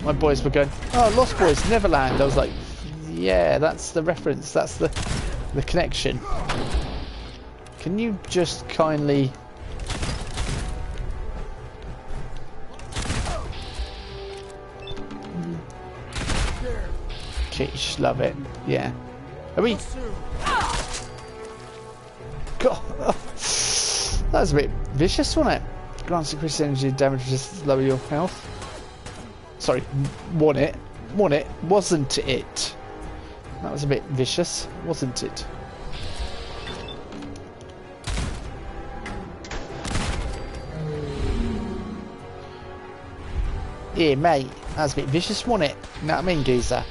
My boys were going, oh, Lost Boys, Neverland. I was like, yeah, that's the reference, that's the connection. Can you just kindly... Quiche, love it. Yeah. Are we? God, that was a bit vicious, wasn't it? Grants increased energy damage, just lower your health. Sorry, wasn't it? Wasn't it? That was a bit vicious, wasn't it? Yeah, mate, that was a bit vicious, wasn't it? You know what I mean, geezer?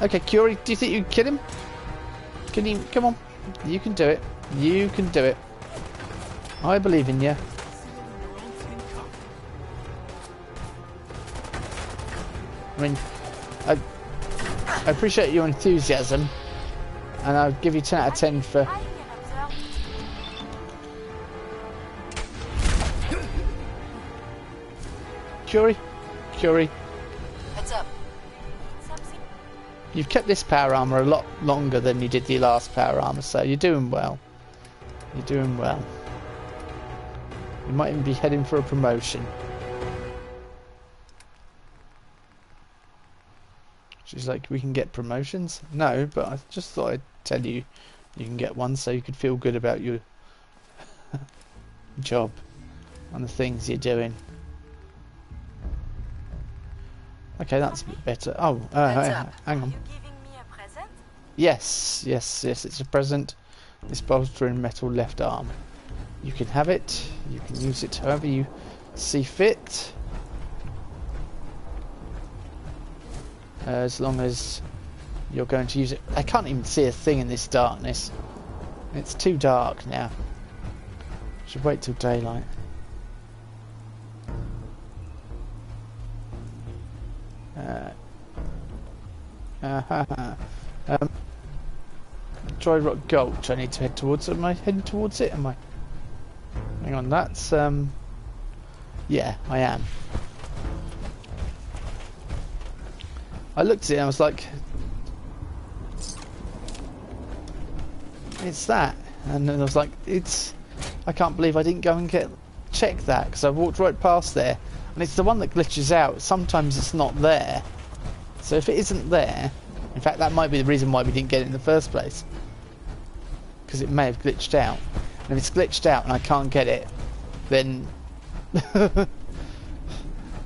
Okay, Curie, do you think you can kill him? Can you? Come on. You can do it. You can do it. I believe in you. I mean, I appreciate your enthusiasm, and I'll give you 10 out of 10 for... Curie? Heads up. You've kept this power armor a lot longer than you did the last power armor, so you're doing well. You're doing well. You might even be heading for a promotion. She's like, we can get promotions? No, but I just thought I'd tell you you can get one so you could feel good about your job and the things you're doing. Okay, that's a bit better. Oh, hang on. Are you giving me a present? Yes, it's a present. This bolstering metal left arm. You can have it. You can use it however you see fit. As long as you're going to use it. I can't even see a thing in this darkness. It's too dark now. Should wait till daylight. Dry Rock Gulch. I need to head towards. Am I heading towards it? Am I? Hang on. That's yeah, I am. I looked at it and I was like, it's that, and then I was like, it's. I can't believe I didn't go and check that because I walked right past there, and it's the one that glitches out. Sometimes it's not there, so if it isn't there, in fact that might be the reason why we didn't get it in the first place, because it may have glitched out. And if it's glitched out and I can't get it, then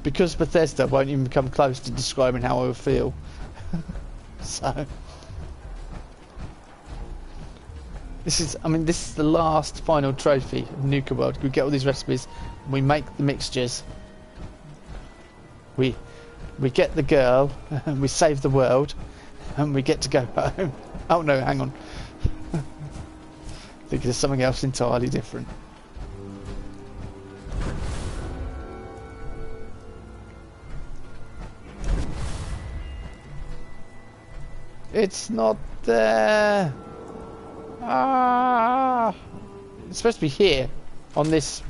because Bethesda won't even come close to describing how I would feel. So this is the last final trophy of Nuka World. We get all these recipes, we make the mixtures, we get the girl, and we save the world, and we get to go home. Oh no, hang on. I think there's something else entirely different. It's not there. Ah! It's supposed to be here, on this.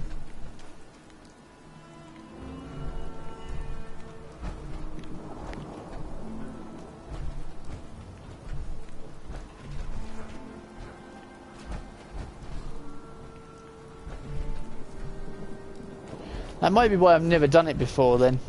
That might be why I've never done it before then.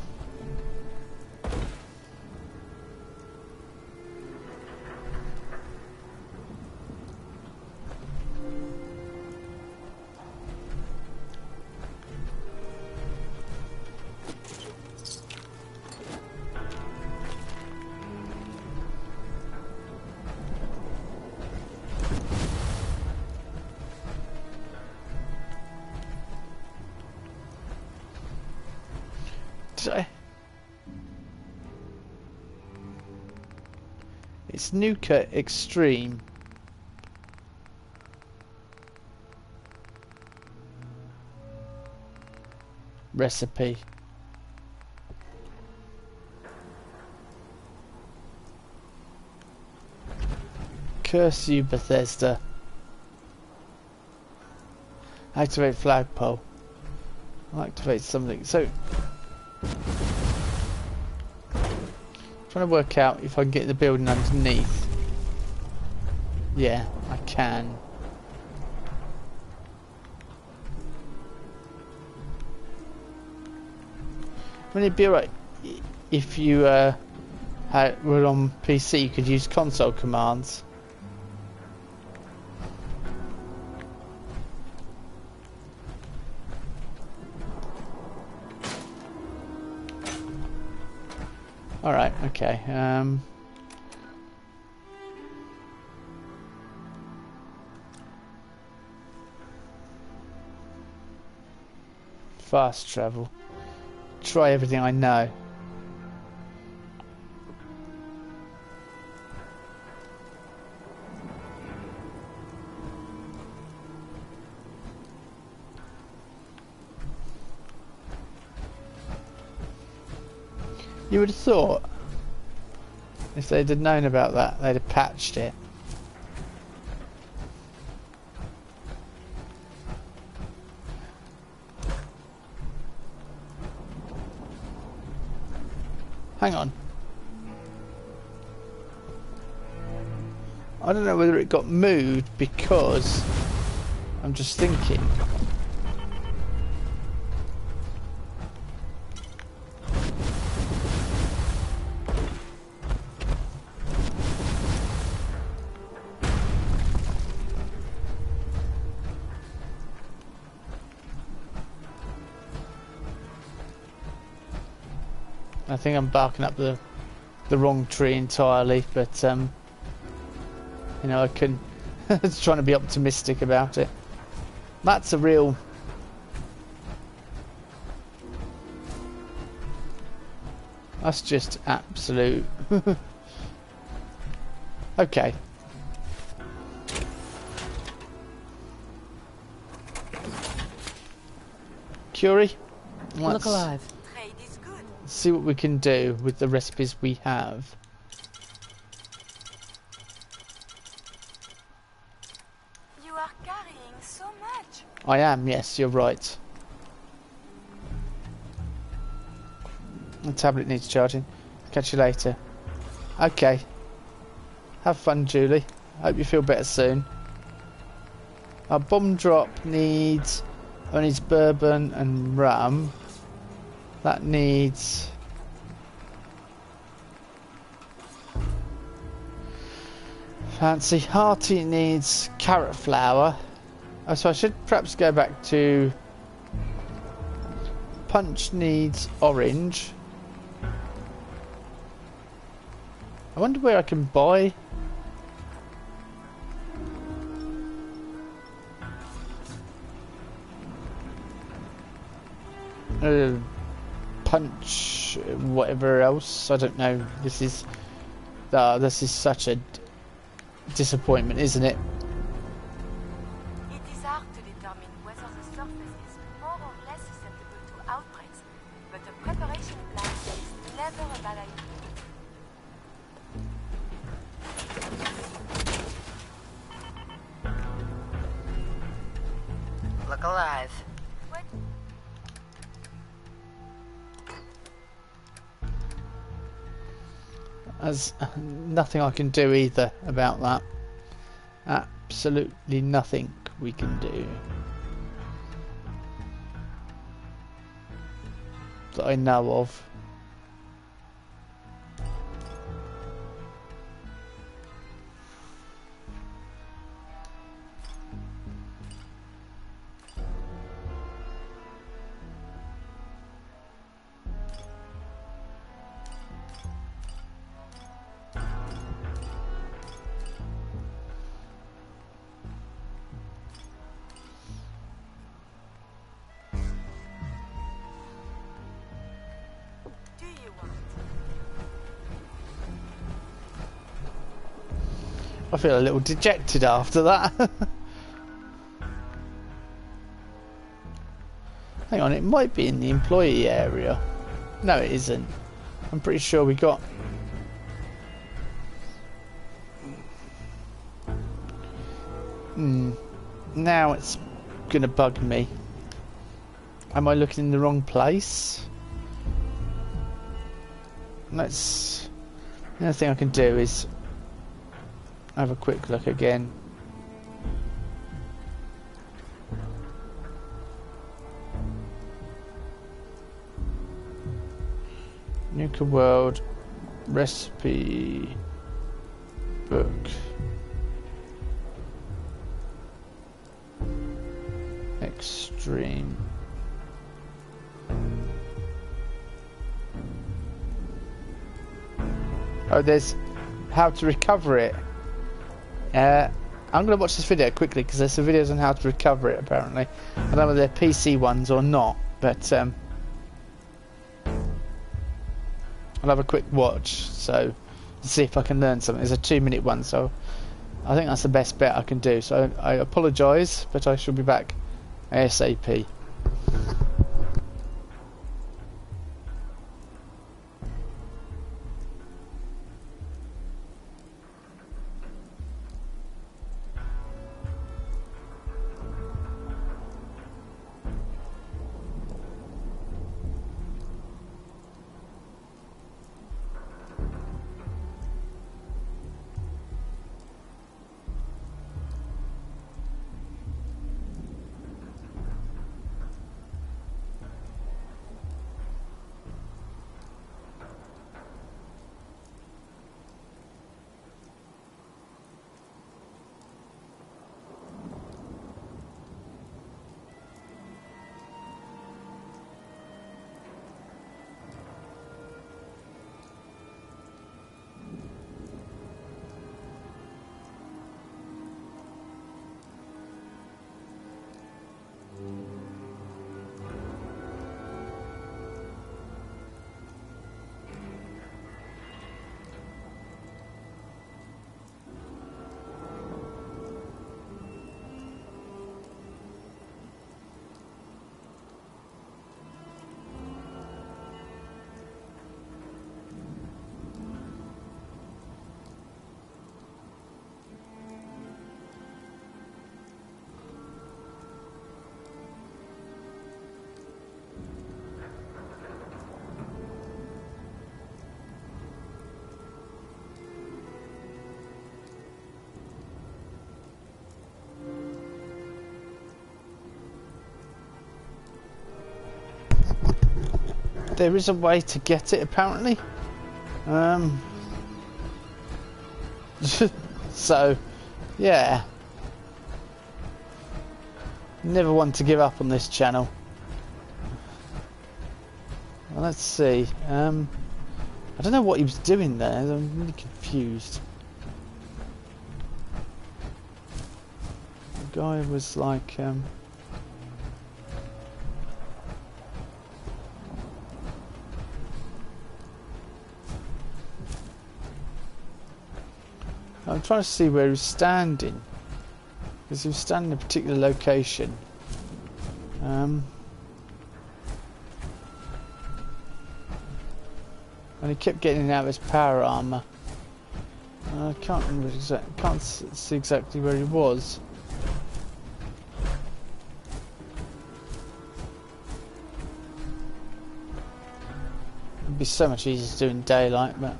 It's Nuka Extreme. Recipe. Curse you, Bethesda. Activate flagpole. I'll activate something. So trying to work out if I can get the building underneath. Yeah, I can. I mean, it'd be alright if you were on PC. You could use console commands. Alright, okay. Fast travel. Try everything I know. You would have thought, if they'd have known about that, they'd have patched it. Hang on. I don't know whether it got moved because I'm just thinking. I think I'm barking up the wrong tree entirely, but you know, I can. It's trying to be optimistic about it. That's a real. That's just absolute. Okay. Curie. Look alive. see what we can do with the recipes we have. You are carrying so much. I am, yes, you're right. The tablet needs charging. Catch you later. Okay. Have fun, Julie. Hope you feel better soon. Our bomb drop needs bourbon and rum. That needs fancy. Hearty needs carrot flour. Oh, so I should perhaps go back to Punch needs orange. I wonder where I can buy. Punch, whatever else. I don't know. This is such a disappointment, isn't it? It is hard to determine whether the surface is more or less susceptible to outbreaks, but a preparation plan is never a bad idea. Look alive. What? There's nothing I can do either about that. Absolutely nothing we can do. That I know of. I feel a little dejected after that. Hang on, it might be in the employee area. No, it isn't. I'm pretty sure we got... Now it's gonna bug me. Am I looking in the wrong place? Let's... The only thing I can do is have a quick look again. Nuka World recipe book. Extreme. Oh, there's how to recover it. I'm going to watch this video quickly because there's some videos on how to recover it apparently. I don't know whether they're PC ones or not, but I'll have a quick watch so see if I can learn something. There's a 2-minute one, so I think that's the best bet I can do. So I apologise, but I shall be back ASAP. there is a way to get it apparently. So, yeah. Never want to give up on this channel. Well, let's see. I don't know what he was doing there. I'm really confused. The guy was like, I'm trying to see where he was standing, because he was standing in a particular location. And he kept getting out of his power armor. I can't remember can't see exactly where he was. It'd be so much easier to do in daylight, but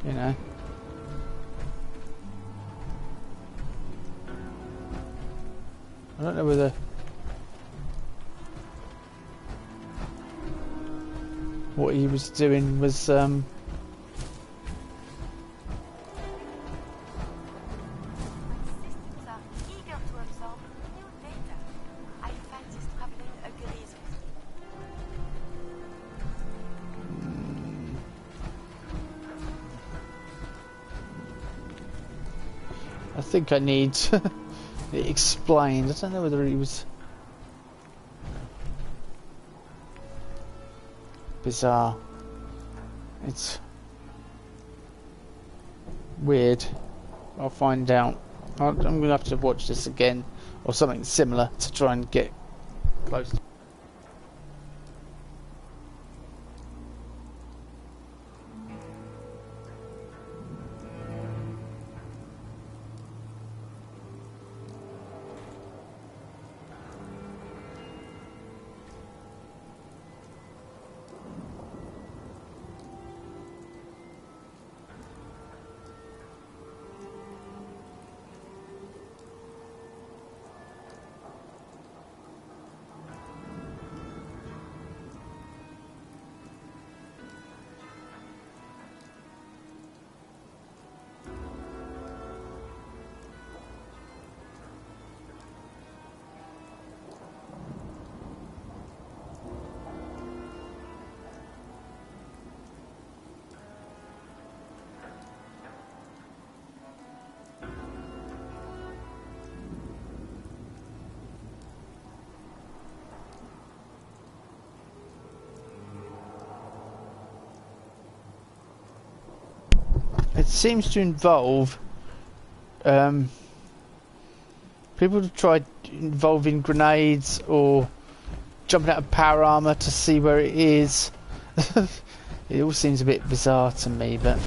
you know. I don't know whether what he was doing was Systems are eager to absorb new data. I find this traveling agrees with me. I think I need it explained. I don't know whether he was bizarre. It's weird. I'll find out. I'm going to have to watch this again or something similar to try and get close to. It seems to involve people to try involving grenades or jumping out of power armor to see where it is. It all seems a bit bizarre to me, but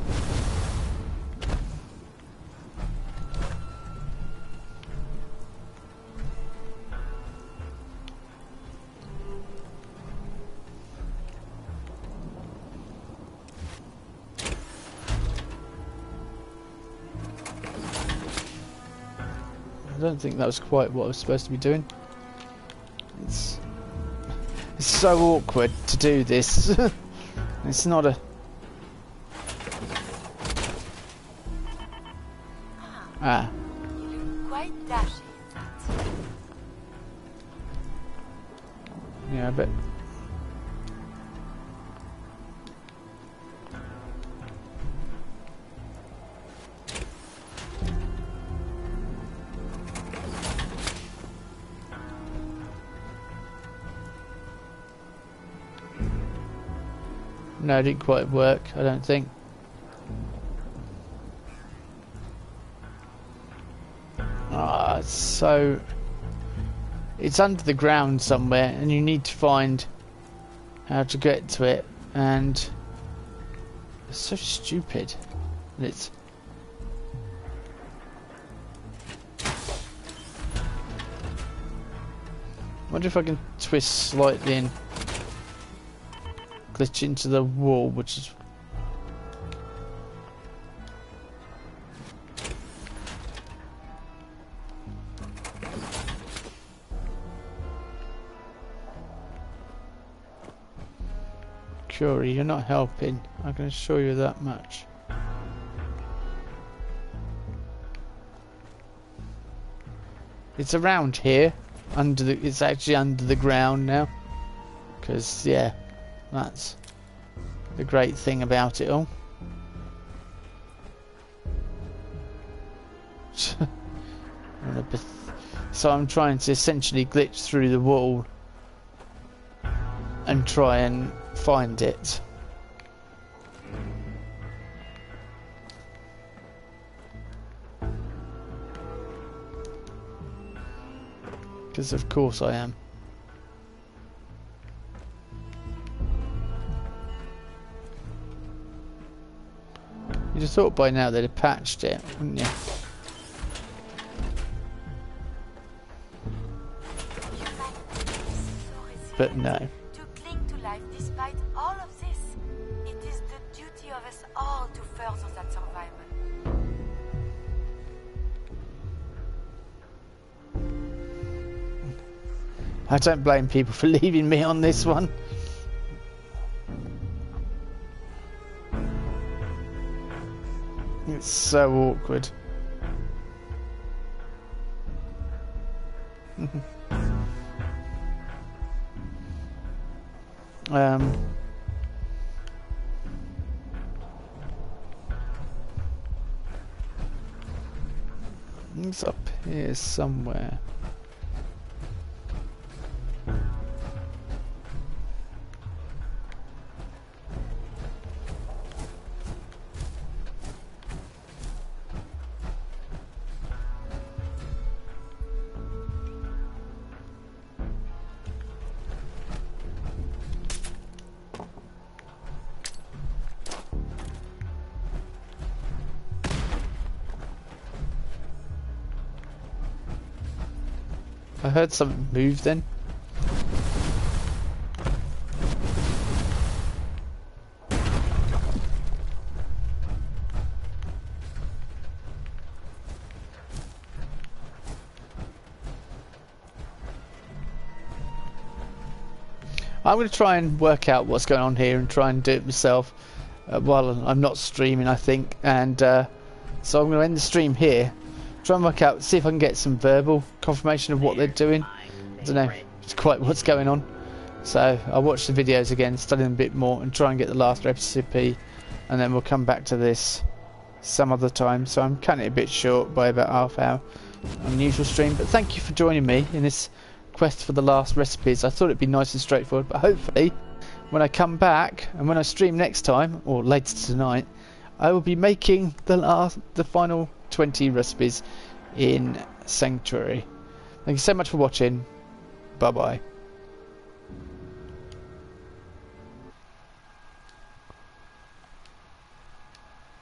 I don't think that was quite what I was supposed to be doing. It's so awkward to do this. It's not a... Ah. You look quite dashing in that. Yeah, I bet. No, it didn't quite work, I don't think. Ah, so it's under the ground somewhere, and you need to find how to get to it, and it's so stupid. And it's wonder if I can twist slightly and glitch into the wall, which is Curie, you're not helping. I can assure you that much. It's around here. It's actually under the ground now. Because, yeah, that's the great thing about it all. So I'm trying to essentially glitch through the wall and try and find it. Because of course I am. You'd have thought by now they'd have patched it, wouldn't you? But no. To cling to life despite all of this. It is the duty of us all to further that survival. I don't blame people for leaving me on this one. It's so awkward. It's up here somewhere. I heard something move then. I'm going to try and work out what's going on here and try and do it myself while I'm not streaming, I think. And so I'm going to end the stream here. Try and work out, see if I can get some verbal confirmation of what they're doing. I don't know quite what's going on. So I'll watch the videos again, study them a bit more, and try and get the last recipe, and then we'll come back to this some other time. So I'm cutting it a bit short by about half hour on the usual stream. But thank you for joining me in this quest for the last recipes. I thought it'd be nice and straightforward, but hopefully when I come back and when I stream next time, or later tonight, I will be making the final 20 recipes in Sanctuary. Thank you so much for watching. Bye bye.